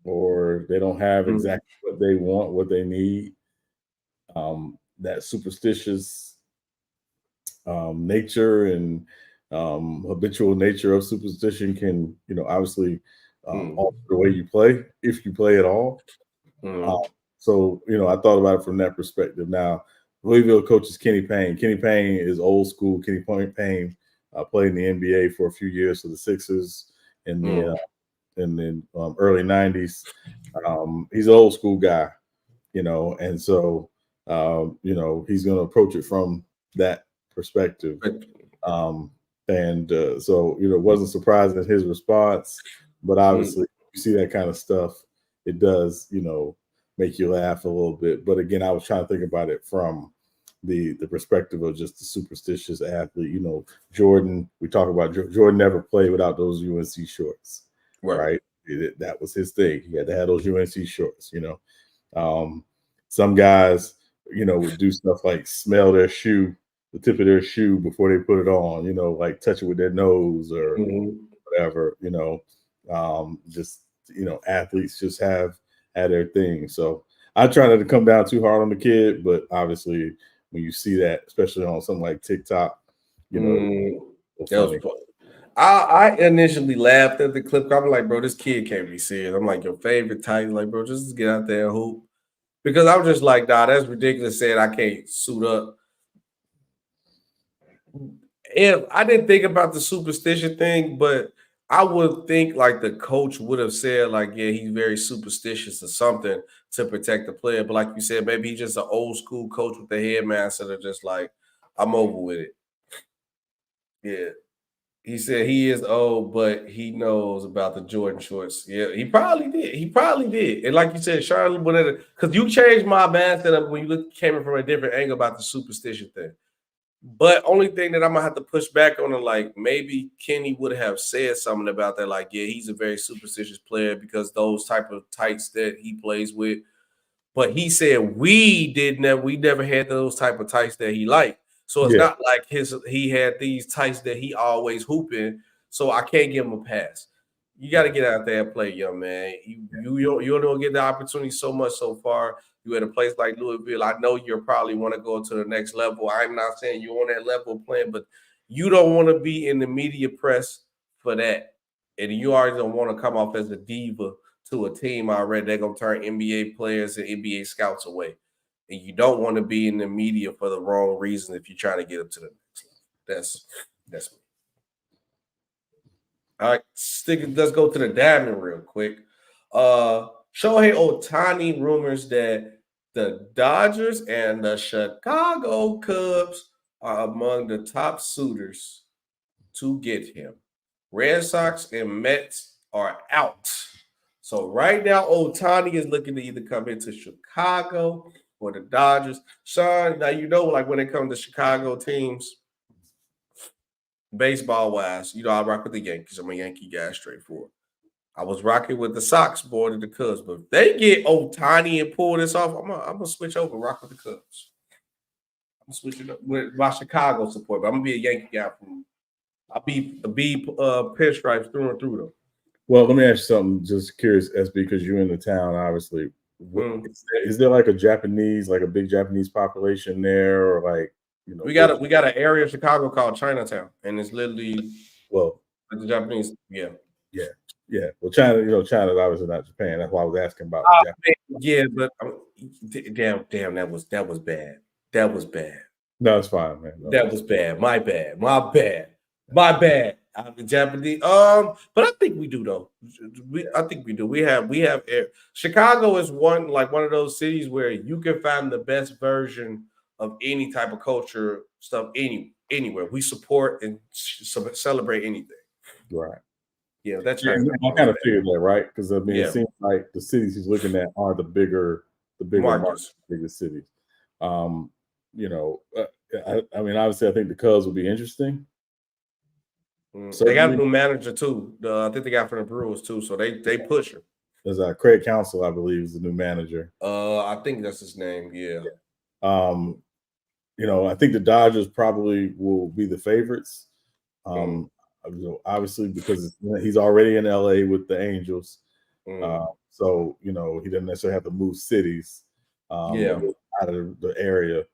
or they don't have exactly what they want, what they need, that superstitious nature and habitual nature of superstition can, obviously alter the way you play, if you play at all. So, I thought about it from that perspective. Now, Louisville coach is Kenny Payne. Kenny Payne is old school. Kenny Payne played in the NBA for a few years for the Sixers in the early 90s. He's an old school guy, and so, he's going to approach it from that perspective. So, it wasn't surprising at his response, but obviously you see that kind of stuff, it does, make you laugh a little bit. But again, I was trying to think about it from the perspective of just the superstitious athlete. Jordan, we talk about Jordan never played without those UNC shorts, right? That was his thing. He had to have those UNC shorts, some guys, would do stuff like smell their shoe, the tip of their shoe before they put it on, like touch it with their nose or whatever, athletes just have their thing. So I try not to come down too hard on the kid, but obviously when you see that, especially on something like TikTok, that was funny. I initially laughed at the clip. I'm like, bro, this kid can't be serious. I'm like, your favorite tight, like, bro, just get out there and hoop. Because I'm just like, nah, that's ridiculous saying I can't suit up. If I didn't think about the superstition thing, but I would think like the coach would have said, like, yeah, he's very superstitious or something to protect the player. But like you said, maybe he's just an old school coach with the headmaster that just like, I'm over with it. Yeah. He said he is old, but he knows about the Jordan shorts. Yeah, he probably did. He probably did. And like you said, Charlotte, because you changed my mindset up when you came in from a different angle about the superstition thing. But only thing that I'm gonna have to push back on it, like maybe Kenny would have said something about that, like, yeah, he's a very superstitious player because those type of tights that he plays with. But he said we never had those type of tights that he liked. So it's not like he had these tights that he always hooping. So I can't give him a pass. You got to get out there and play, young man. You don't get the opportunity so much so far. You at a place like Louisville. I know you'll probably want to go to the next level. I'm not saying you're on that level playing, but you don't want to be in the media press for that. And you already don't want to come off as a diva to a team already. They're going to turn NBA players and NBA scouts away. And you don't want to be in the media for the wrong reason if you're trying to get up to the next level. That's me. All right, let's go to the diamond real quick. Shohei Ohtani rumors that the Dodgers and the Chicago Cubs are among the top suitors to get him. Red Sox and Mets are out. So right now, Ohtani is looking to either come into Chicago or the Dodgers. Sean, now like when it comes to Chicago teams, baseball-wise, I rock with the Yankees. I'm a Yankee guy, straightforward. I was rocking with the Sox more than the Cubs, but if they get Ohtani and pull this off, I'm gonna switch over, rock with the Cubs. I'm switching up with my Chicago support, but I'm gonna be a Yankee guy. I'll be pinstripes through and through though. Well, let me ask you something. Just curious, SB, because you're in the town, obviously. Is there like a big Japanese population there, or like we got an area of Chicago called Chinatown, and it's literally the Japanese. Yeah. Well, China, China's obviously not Japan. That's why I was asking about. Yeah, but damn, that was bad. That was bad. No, it's fine, man. No, that was bad. My bad. I'm Japanese. But I think we do though. I think we do. We have air. Chicago is one of those cities where you can find the best version of any type of culture stuff anywhere. We support and celebrate anything. Right. Yeah, that Yeah, changed. I kind of figured that, right? Because I mean, Yeah. it seems like the cities he's looking at are the bigger markets, bigger cities. You know, I mean, obviously, I think the Cubs will be interesting. They got a new manager too. I think they got from the Brewers too, so they push her. There's Craig Counsell, I believe, is the new manager. I think that's his name. Yeah. You know, I think the Dodgers probably will be the favorites. You know, obviously, because he's already in LA with the Angels. So, you know, he doesn't necessarily have to move cities out of the area.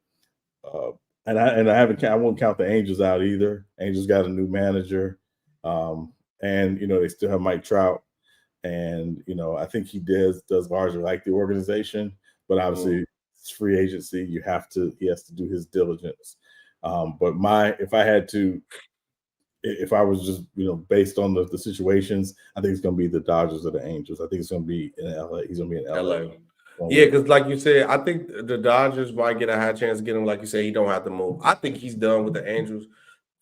And I won't count the Angels out either. Angels got a new manager. And, you know, they still have Mike Trout. And, you know, I think he does largely like the organization, but obviously it's free agency. He has to do his diligence. But if I was just, you know, based on the situations, I think it's going to be the Dodgers or the Angels. I think it's going to be in LA. He's going to be in LA. Yeah, because like you said, I think the Dodgers might get a high chance to get him. Like you said, he don't have to move. I think he's done with the Angels.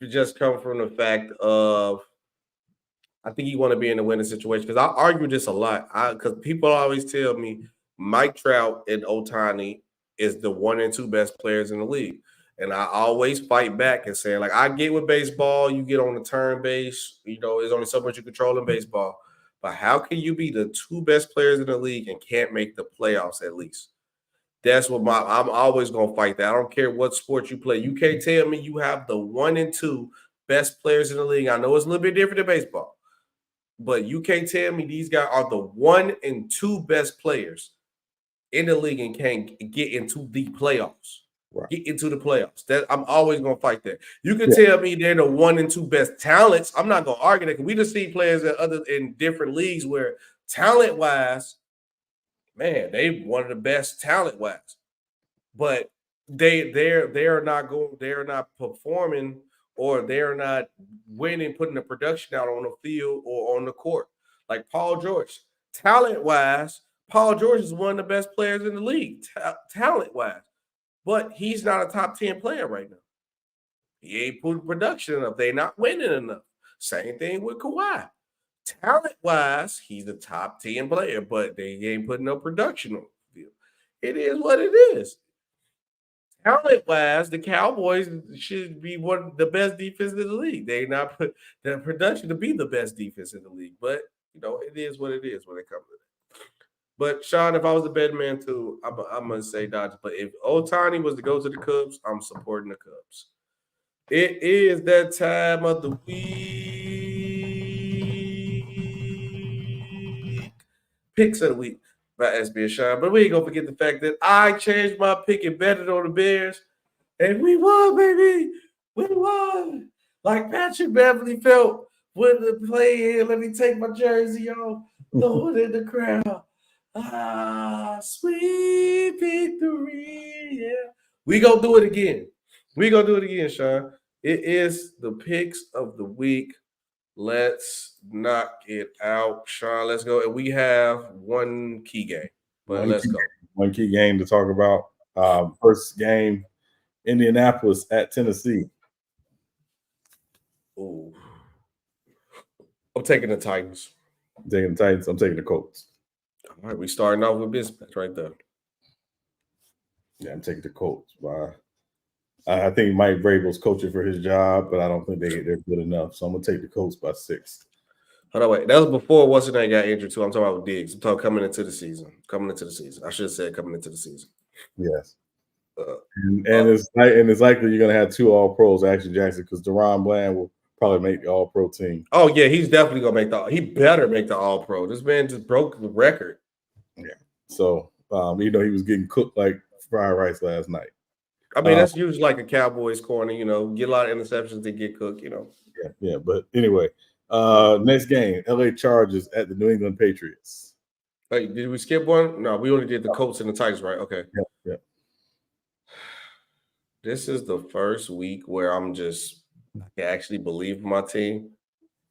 It just come from the fact of I think he want to be in a winning situation. Because I argue this a lot. Because people always tell me Mike Trout and Ohtani is the 1 and 2 best players in the league. And I always fight back and say, like, I get with baseball, you get on the turn base, you know, there's only so much you control in baseball. But how can you be the 2 best players in the league and can't make the playoffs at least? That's what I'm always gonna fight that. I don't care what sport you play. You can't tell me you have the 1 and 2 best players in the league. I know it's a little bit different than baseball, but you can't tell me these guys are the 1 and 2 best players in the league and can't get into the playoffs. Right. Get into the playoffs. That I'm always gonna fight that. You can tell me they're the 1 and 2 best talents. I'm not gonna argue that because we just see players in different leagues where talent-wise, man, they one of the best talent-wise, but they're not performing or they're not winning, putting the production out on the field or on the court. Like Paul George, talent-wise, Paul George is one of the best players in the league, talent-wise. But he's not a top 10 player right now. He ain't putting production enough. They're not winning enough. Same thing with Kawhi. Talent-wise, he's a top 10 player, but they ain't putting no production on the field. It is what it is. Talent-wise, the Cowboys should be one of the best defense in the league. They not put the production to be the best defense in the league. But, you know, it is what it is when it comes to that. But, Sean, if I was a betting man too, I'm going to say Dodgers. But if Ohtani was to go to the Cubs, I'm supporting the Cubs. It is that time of the week. Picks of the week by SBvsSean. But we ain't going to forget the fact that I changed my pick and betted on the Bears. And we won, baby. We won. Like Patrick Beverly felt when the play in. Let me take my jersey off. Throw it in the crowd. Sweet victory. Yeah. We gonna do it again. Sean. It is the picks of the week. Let's knock it out, Sean. Let's go. And we have one key game. But let's go. One key game to talk about. First game, Indianapolis at Tennessee. Ooh. I'm taking the Titans. I'm taking the Titans. I'm taking the Colts. All right, we starting off with business right there. Yeah, I'm taking the Colts. I think Mike Vrabel's coaching for his job, but I don't think they're good enough. So I'm going to take the Colts by 6. Hold on, wait. That was before what's his name got injured too. I'm talking about Diggs. I'm talking coming into the season. I should have said coming into the season. Yes. It's likely you're going to have 2 All-Pros, actually, Jackson, because Deron Bland will probably make the All-Pro team. Oh, yeah, he's definitely going to he better make the All-Pro. This man just broke the record. Yeah. So, you know, he was getting cooked like fried rice last night. I mean, that's usually like a Cowboys corner, you know, get a lot of interceptions to get cooked, you know. Yeah. But anyway, next game, LA Chargers at the New England Patriots. Wait, did we skip one? No, we only did the Colts and the Titans, right? Okay. Yeah. This is the first week where I can actually believe my team.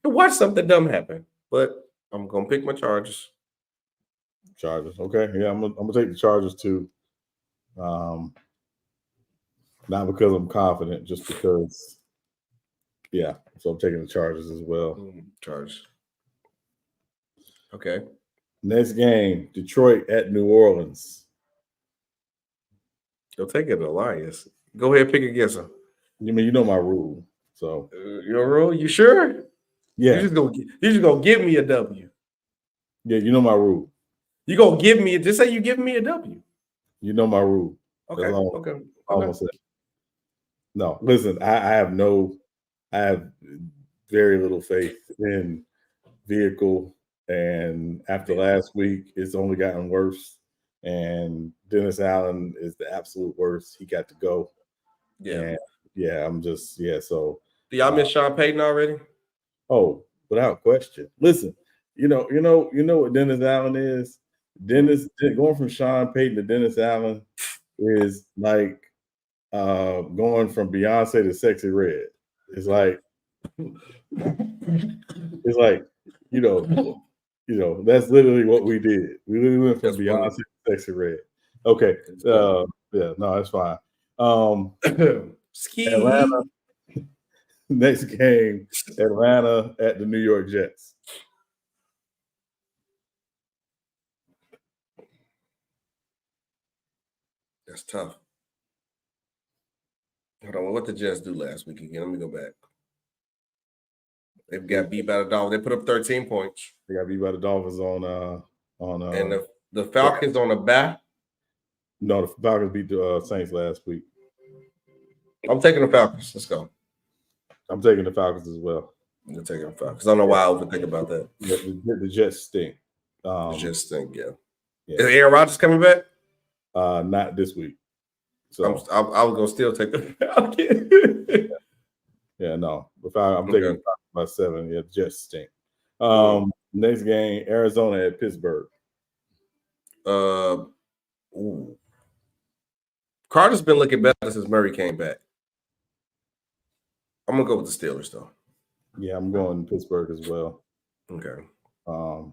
And watch something dumb happen, but I'm going to pick my Chargers. Chargers. Okay. Yeah, I'm gonna take the Chargers too. Not because I'm confident, just because. Yeah. So I'm taking the Chargers as well. Chargers. Okay. Next game, Detroit at New Orleans. You'll take it, Elias. Go ahead, pick against him. You mean you know my rule, so Your rule? You sure? yeah, You just gonna give me a W. yeah, you know my rule. You gonna give me just say you give me a W. You know my rule. Okay. That's all Okay. I'm gonna say. No, listen, I have very little faith in vehicle, and after last week, it's only gotten worse. And Dennis Allen is the absolute worst. He got to go. Yeah. And I'm just So Do y'all miss Sean Payton already? oh, without question. Listen, you know what Dennis Allen is. Dennis going from Sean Payton to Dennis Allen is like going from Beyonce to Sexy Red. It's like that's literally what we did. We literally went from Beyonce to Sexy Red. Okay. Yeah, no, that's fine. Atlanta. Next game, Atlanta at the New York Jets. That's tough. Hold on, what the Jets do last week again? Let me go back. They've got beat by the Dolphins. They put up 13 points. They got beat by the Dolphins and the Falcons on the back. No, the Falcons beat the Saints last week. I'm taking the Falcons. Let's go. I'm taking the Falcons as well. You're taking the Falcons. I don't know why I overthink about that. Yeah, the Jets stink. The Jets stink, yeah. Is Aaron Rodgers coming back? Not this week. So I was gonna still take the Falcons. Yeah, no. I'm taking the Falcons by 7. Yeah, the Jets stink. Next game, Arizona at Pittsburgh. Carter's been looking better since Murray came back. I'm gonna go with the Steelers though. Yeah, I'm going Pittsburgh as well. Okay. I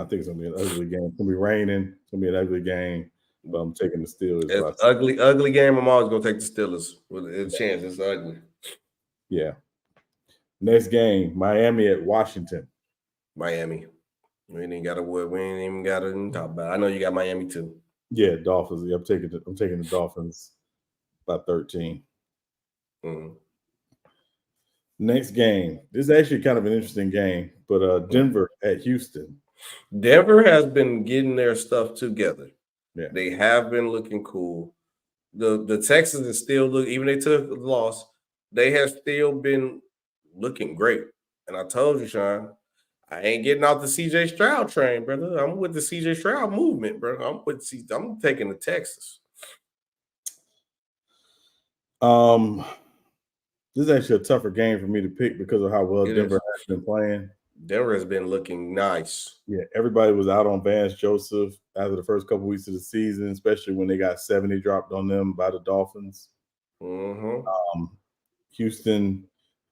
think it's gonna be an ugly game. It's gonna be raining. It's gonna be an ugly game, but I'm taking the Steelers. It's ugly game. I'm always gonna take the Steelers with a chance. It's ugly. Yeah. Next game, Miami at Washington. Miami. We ain't even got to talk about it. I know you got Miami too. Yeah, Dolphins. Yeah, I'm taking the Dolphins by 13. Mm-hmm. Next game. This is actually kind of an interesting game, but Denver at Houston. Denver has been getting their stuff together. Yeah. They have been looking cool. The Texans are still even they took the loss, they have still been looking great. And I told you, Sean, I ain't getting off the CJ Stroud train, brother. I'm with the CJ Stroud movement, bro. I'm taking the Texas. This is actually a tougher game for me to pick because of how well Denver has been playing. Denver has been looking nice. Yeah, everybody was out on Vance Joseph after the first couple weeks of the season, especially when they got 70 dropped on them by the Dolphins. Mm-hmm. Houston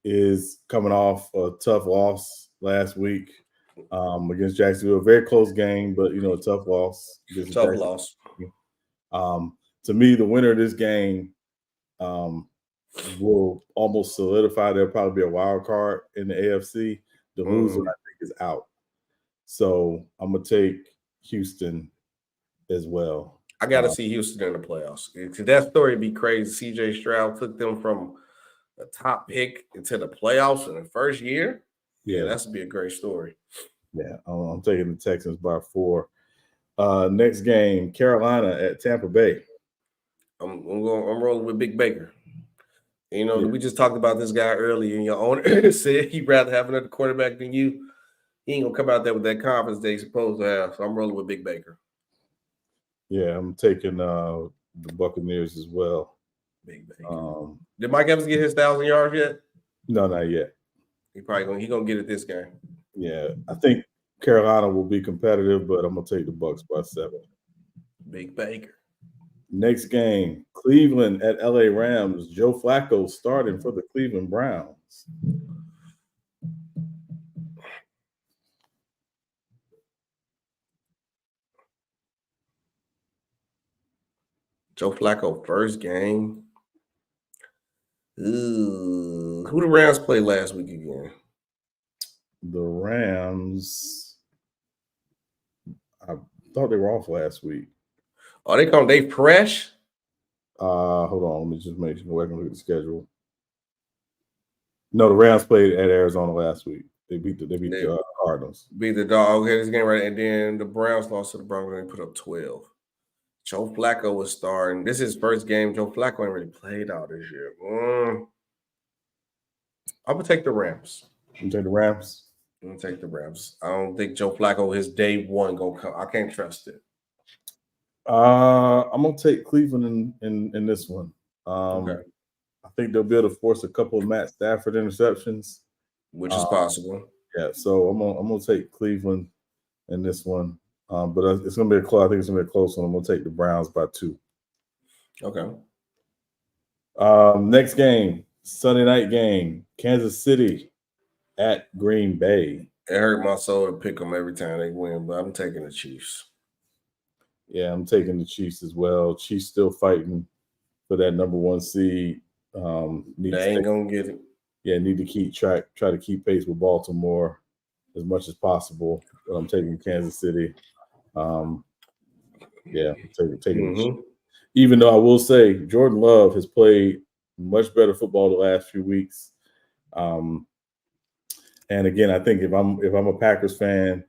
is coming off a tough loss last week against Jacksonville. Very close game, but a tough loss. Tough loss. To me, the winner of this game will almost solidify. There'll probably be a wild card in the AFC. The loser, I think, is out. So I'm gonna take Houston as well. I got to see Houston in the playoffs. That story would be crazy. CJ Stroud took them from a top pick into the playoffs in the first year. Yeah, that's to be a great story. Yeah, I'm taking the Texans by 4. Next game, Carolina at Tampa Bay. I'm rolling with Big Baker. We just talked about this guy earlier, and your owner said he'd rather have another quarterback than you. He ain't gonna come out there with that confidence that he's supposed to have. So I'm rolling with Big Baker. Yeah, I'm taking the Buccaneers as well. Big Baker. Did Mike Evans get his 1,000 yards yet? No, not yet. He gonna get it this game. Yeah, I think Carolina will be competitive, but I'm gonna take the Bucs by 7. Big Baker. Next game, Cleveland at LA Rams. Joe Flacco starting for the Cleveland Browns. Joe Flacco first game. Ooh, who the Rams played last week again? The Rams thought they were off last week. Oh, they fresh? Hold on, let me just make sure I can look at the schedule. No, the Rams played at Arizona last week. They beat the Cardinals. Beat the dog. Okay, this game right, and then the Browns lost to the Broncos and put up 12. Joe Flacco was starting. This is his first game. Joe Flacco ain't really played out this year. I'm gonna take the Rams. You take the Rams? I'm gonna take the Rams. I don't think Joe Flacco his day one gonna come. I can't trust it. I'm gonna take Cleveland in this one. Okay. I think they'll be able to force a couple of Matt Stafford interceptions, Which is possible. Yeah, so I'm gonna take Cleveland in this one. But it's gonna be a close. I think it's gonna be a close one. I'm gonna take the Browns by 2. Okay. Next game, Sunday night game, Kansas City at Green Bay. It hurt my soul to pick them every time they win, but I'm taking the Chiefs. Yeah, I'm taking the Chiefs as well. Chiefs still fighting for that number 1 seed. They ain't gonna get it. Yeah, need to try to keep pace with Baltimore as much as possible. But I'm taking Kansas City. Yeah, taking even though I will say Jordan Love has played much better football the last few weeks. And again, I think if I'm a Packers fan,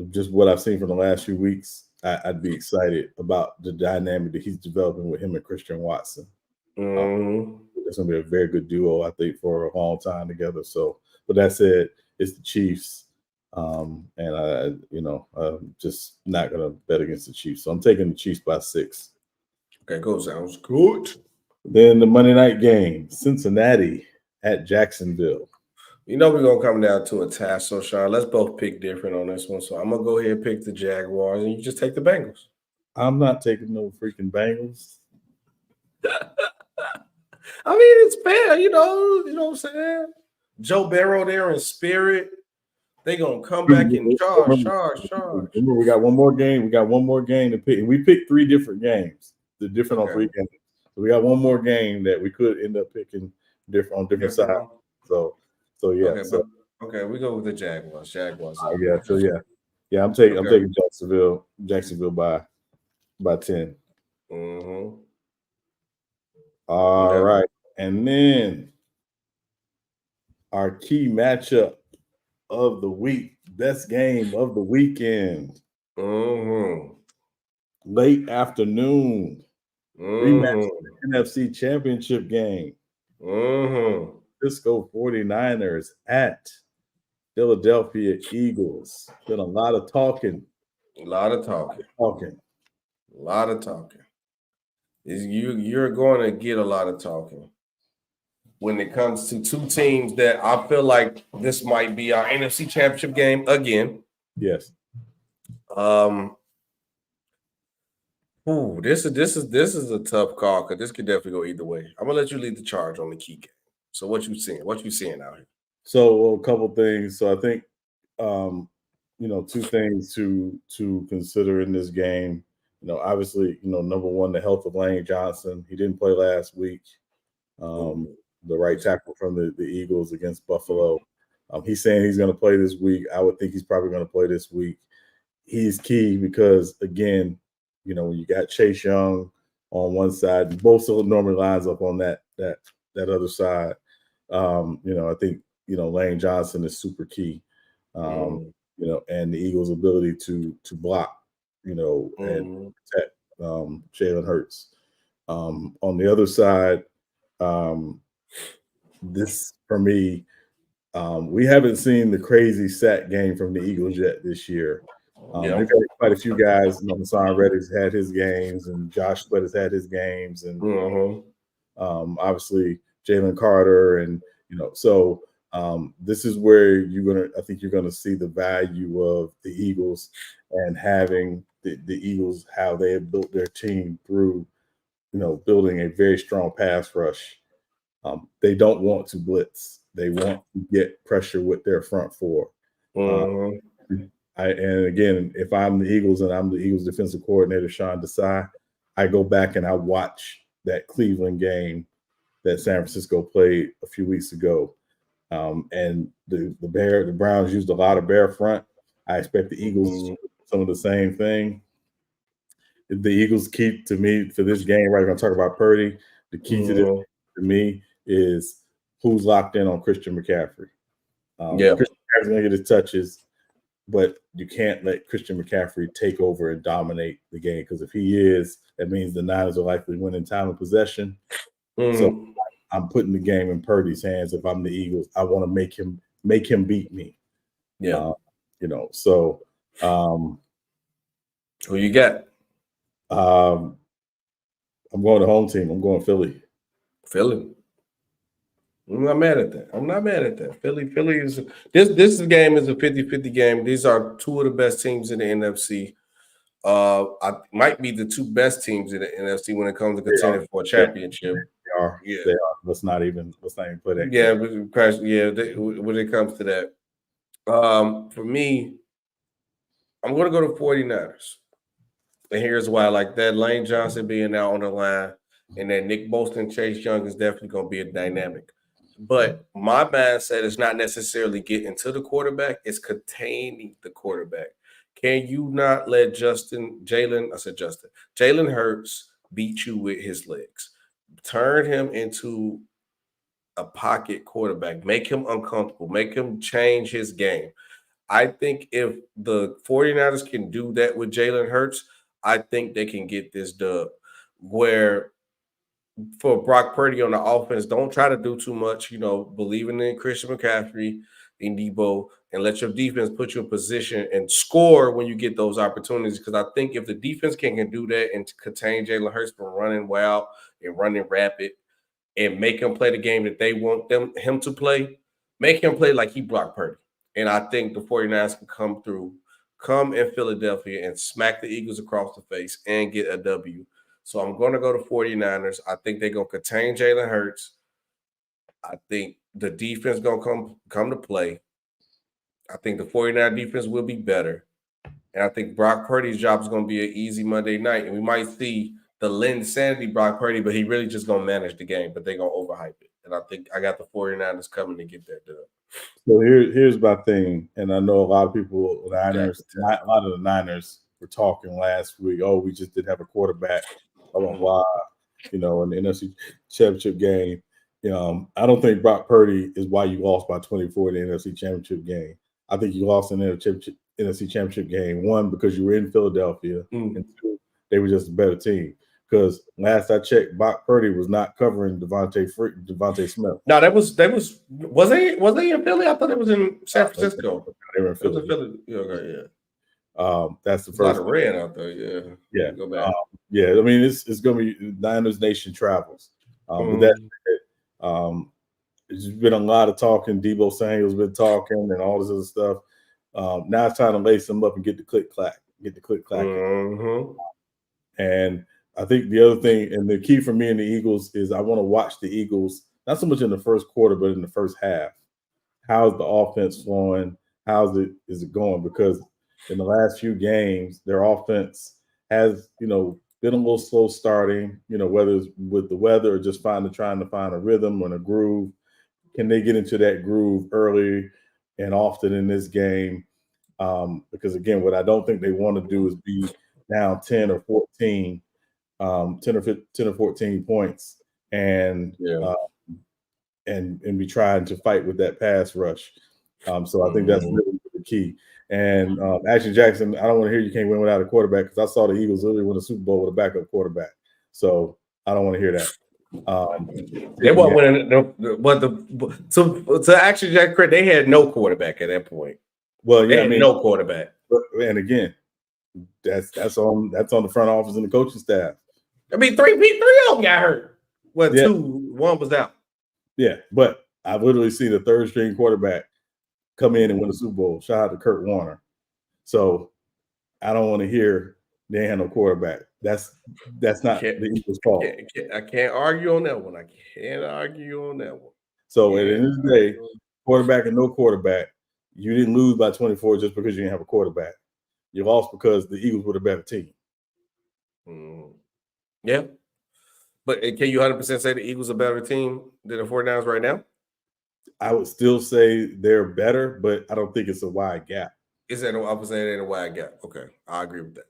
just what I've seen from the last few weeks, I'd be excited about the dynamic that he's developing with him and Christian Watson. It's going to be a very good duo, I think, for a long time together. So, but that said, it's the Chiefs. And I'm just not going to bet against the Chiefs. So I'm taking the Chiefs by 6. Okay, cool. Sounds good. Then the Monday night game, Cincinnati at Jacksonville. We're going to come down to a task. So, Sean, let's both pick different on this one. So I'm going to go ahead and pick the Jaguars, and you just take the Bengals. I'm not taking no freaking Bengals. I mean, it's fair, you know what I'm saying? Joe Burrow there in spirit. They gonna come back and charge. Remember, we got one more game. We got one more game to pick. We picked 3 different games. The different on 3 games. So we got one more game that we could end up picking different sides. So yeah. Okay, we go with the Jaguars. Yeah. I'm taking Jacksonville by 10. Mm-hmm. All right. And then our key matchup of the week, best game of the weekend. Late afternoon. Rematch of the NFC Championship game. Cisco 49ers at Philadelphia Eagles. Been a lot of talking. You're going to get a lot of talking when it comes to 2 teams that I feel like this might be our NFC Championship game again. Yes. This is a tough call because this could definitely go either way. I'm gonna let you lead the charge on the key game. So what you seeing? What you seeing out here? So a couple things. So I think 2 things to consider in this game. Obviously, number one, the health of Lane Johnson. He didn't play last week. The right tackle from the Eagles against Buffalo. He's saying he's going to play this week. I would think he's probably going to play this week. He's key because, again, when you got Chase Young on one side, both still normally lines up on that other side. I think, Lane Johnson is super key. And the Eagles' ability to block, and protect Jalen Hurts. On the other side, this for me, we haven't seen the crazy sack game from the Eagles yet this year. They've had quite a few guys. Hassan Reddick's had his games, and Josh Sweat has had his games, and obviously Jalen Carter, and so this is where I think you're gonna see the value of the Eagles and having the Eagles, how they have built their team through, building a very strong pass rush. They don't want to blitz. They want to get pressure with their front 4. And again, if I'm the Eagles and I'm the Eagles defensive coordinator, Sean Desai, I go back and I watch that Cleveland game that San Francisco played a few weeks ago. And the Browns used a lot of bear front. I expect the Eagles some of the same thing. The Eagles' key to me for this game, right? We're going to talk about Purdy. The key to this to me is who's locked in on Christian McCaffrey. Christian McCaffrey's going to get his touches, but you can't let Christian McCaffrey take over and dominate the game, because if he is, that means the Niners are likely winning time of possession. So I'm putting the game in Purdy's hands. If I'm the Eagles, I want to make him beat me. So who you got? I'm going to home team. I'm going Philly. Philly. I'm not mad at that. Philly is this game is a 50-50 game. These are two of the best teams in the NFC. I might be the two best teams in the NFC when it comes to contending for a championship. They are. Yeah. They are. Let's not even put it. Yeah, when it comes to that. For me, I'm going to go to 49ers. And here's why. Like that Lane Johnson being out on the line and that Nick Bosa and Chase Young is definitely going to be a dynamic. But my mindset is not necessarily getting to the quarterback. It's containing the quarterback. Can you not let Jalen Hurts beat you with his legs? Turn him into a pocket quarterback. Make him uncomfortable. Make him change his game. I think if the 49ers can do that with Jalen Hurts, I think they can get this dub. Where for Brock Purdy on the offense, don't try to do too much, believing in Christian McCaffrey and Debo, and let your defense put you in position and score when you get those opportunities. Because I think if the defense can do that and contain Jalen Hurts from running wild and running rapid and make him play the game that they want him to play, make him play like he Brock Purdy. And I think the 49ers can come in Philadelphia and smack the Eagles across the face and get a W. So I'm going to go to 49ers. I think they're going to contain Jalen Hurts. I think the defense going to come to play. I think the 49ers defense will be better. And I think Brock Purdy's job is going to be an easy Monday night. And we might see the Linsanity Brock Purdy, but he really just going to manage the game, but they're going to overhype it. And I think I got the 49ers coming to get that done. So here's my thing. And I know a lot of people, a lot of the Niners were talking last week, we just didn't have a quarterback. Blah, blah, blah, in the NFC Championship game. I don't think Brock Purdy is why you lost by 24 in the NFC Championship game. I think you lost in the NFC Championship game, one, because you were in Philadelphia, and two, they were just a better team. Because last I checked, Brock Purdy was not covering Devontae Smith. No, was they in Philly? I thought it was in San Francisco. They were in Philly. Yeah. That's the first. A lot of rain out there. Yeah. Go back. I mean, it's going to be Niners Nation travels. But there's been a lot of talking. Debo Samuel's been talking and all this other stuff. Now it's time to lace them up and get the click clack. And I think the other thing, and the key for me and the Eagles, is I want to watch the Eagles, not so much in the first quarter, but in the first half. How's the offense flowing? Is it going? Because in the last few games, their offense has, been a little slow starting, whether it's with the weather or just trying to find a rhythm and a groove. Can they get into that groove early and often in this game? Because, again, what I don't think they want to do is be down 10 or 14, 10 or 14 points and be trying to fight with that pass rush. So I think that's really the key. And Action Jackson, I don't want to hear you can't win without a quarterback, because I saw the Eagles literally win a Super Bowl with a backup quarterback. So I don't want to hear that. They weren't winning, but to Action Jackson credit, they had no quarterback at that point. Well, yeah, no quarterback. And again, that's on the front office and the coaching staff. I mean, three of them got hurt. Well, one was out. Yeah, but I've literally seen a third string quarterback come in and win a Super Bowl. Shout out to Kurt Warner. So I don't want to hear they had no quarterback. That's not the Eagles' fault. I can't argue on that one. So at the end of the day, quarterback and no quarterback, you didn't lose by 24 just because you didn't have a quarterback. You lost because the Eagles were the better team. Yeah. But can you 100% say the Eagles are a better team than the 49ers right now? I would still say they're better, but I don't think it's a wide gap. Is that I was saying in a wide gap? Okay, I agree with that.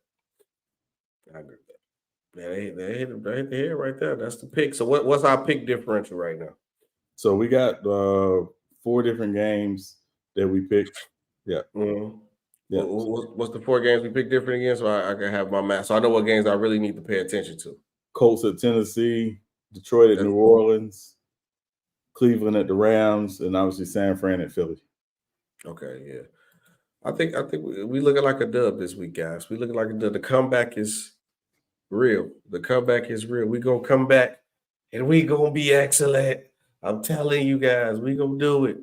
Yeah, they hit the head right there. That's the pick. So what's our pick differential right now? So we got 4 different games that we picked. Yeah. Mm-hmm. Yeah. What's the 4 games we picked different again? So I can have my math. So I know what games I really need to pay attention to. Colts at Tennessee, Detroit at New Orleans, Cleveland at the Rams, and obviously San Fran at Philly. Okay, yeah. I think we looking like a dub this week, guys. We looking like a dub. The comeback is real. The comeback is real. We gonna come back and we gonna be excellent. I'm telling you guys, we gonna do it.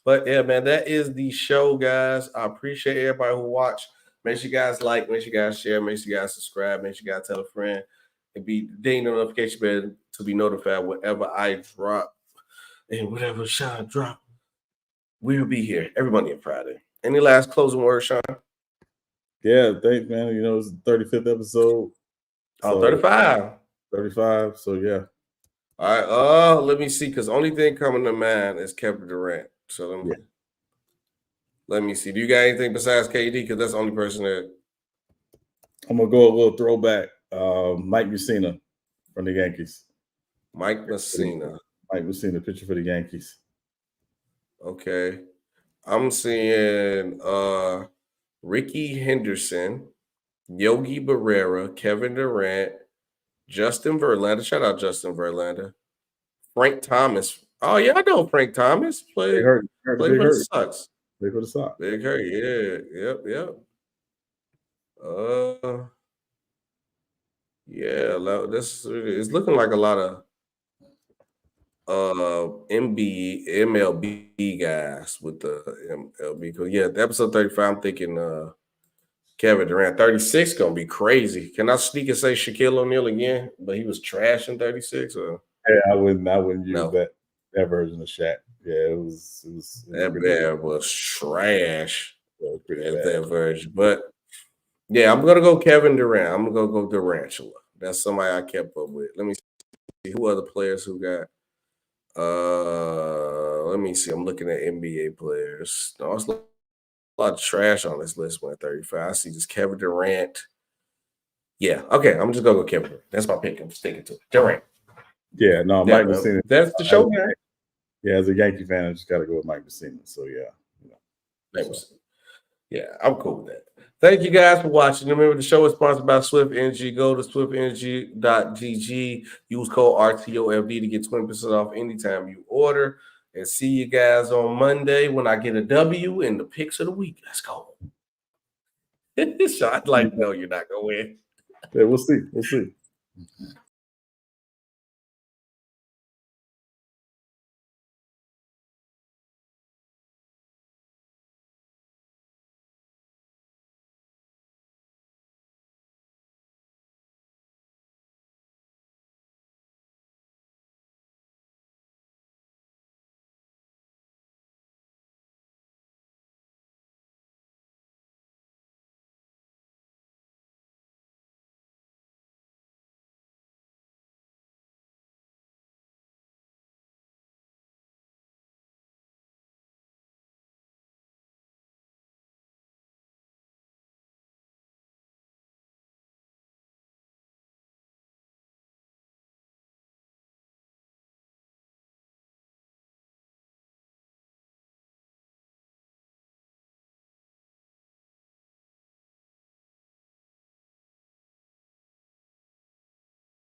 But yeah, man, that is the show, guys. I appreciate everybody who watched. Make sure you guys like, make sure you guys share, make sure you guys subscribe, make sure you guys tell a friend, and be ding the notification bell to be notified whenever I drop and whatever Sean drop. We'll be here every Monday and Friday. Any last closing words, Sean? Yeah, thanks, man. You know, it's the 35th episode. Oh, 35. 35. So yeah. All right. Let me see, because only thing coming to mind is Kevin Durant. So let me see. Do you got anything besides KD? Because that's the only person that I'm gonna go a little throwback. Mike Messina from the Yankees. Mike Messina. Pitcher for the Yankees. Okay. I'm seeing Ricky Henderson, Yogi Berra, Kevin Durant, Justin Verlander. Shout out Justin Verlander. Frank Thomas. Oh, yeah, I know Frank Thomas. Played for the Sox. Play for the Sox. Big hurt, yeah. Yep. Yeah, this is looking like a lot of MLB guys with the MLB. Because yeah, the episode 35, I'm thinking Kevin Durant. 36 gonna be crazy. Can I sneak and say Shaquille O'Neal again? But he was trash in 36. Or yeah, I wouldn't use that version of Shaq. Yeah, it was that man was trash at that version. But yeah, I'm gonna go Kevin Durant. I'm gonna go Durantula. That's somebody I kept up with. Let me see who other players who got. Let me see. I'm looking at NBA players. No, it's a lot of trash on this list. 135. I see just Kevin Durant. Yeah. Okay. I'm just gonna go Kevin Durant. That's my pick. I'm sticking to it. Durant. Yeah. No, Mike Messina. That's the show, man. Yeah, as a Yankee fan, I just got to go with Mike Messina. So yeah. Yeah, I'm cool with that. Thank you guys for watching. Remember, the show is sponsored by Swift Energy. Go to swiftenergy.gg. Use code RTOFD to get 20% off anytime you order. And see you guys on Monday when I get a W in the picks of the week. Let's go. I'd like to know you're not going to win. Yeah, we'll see.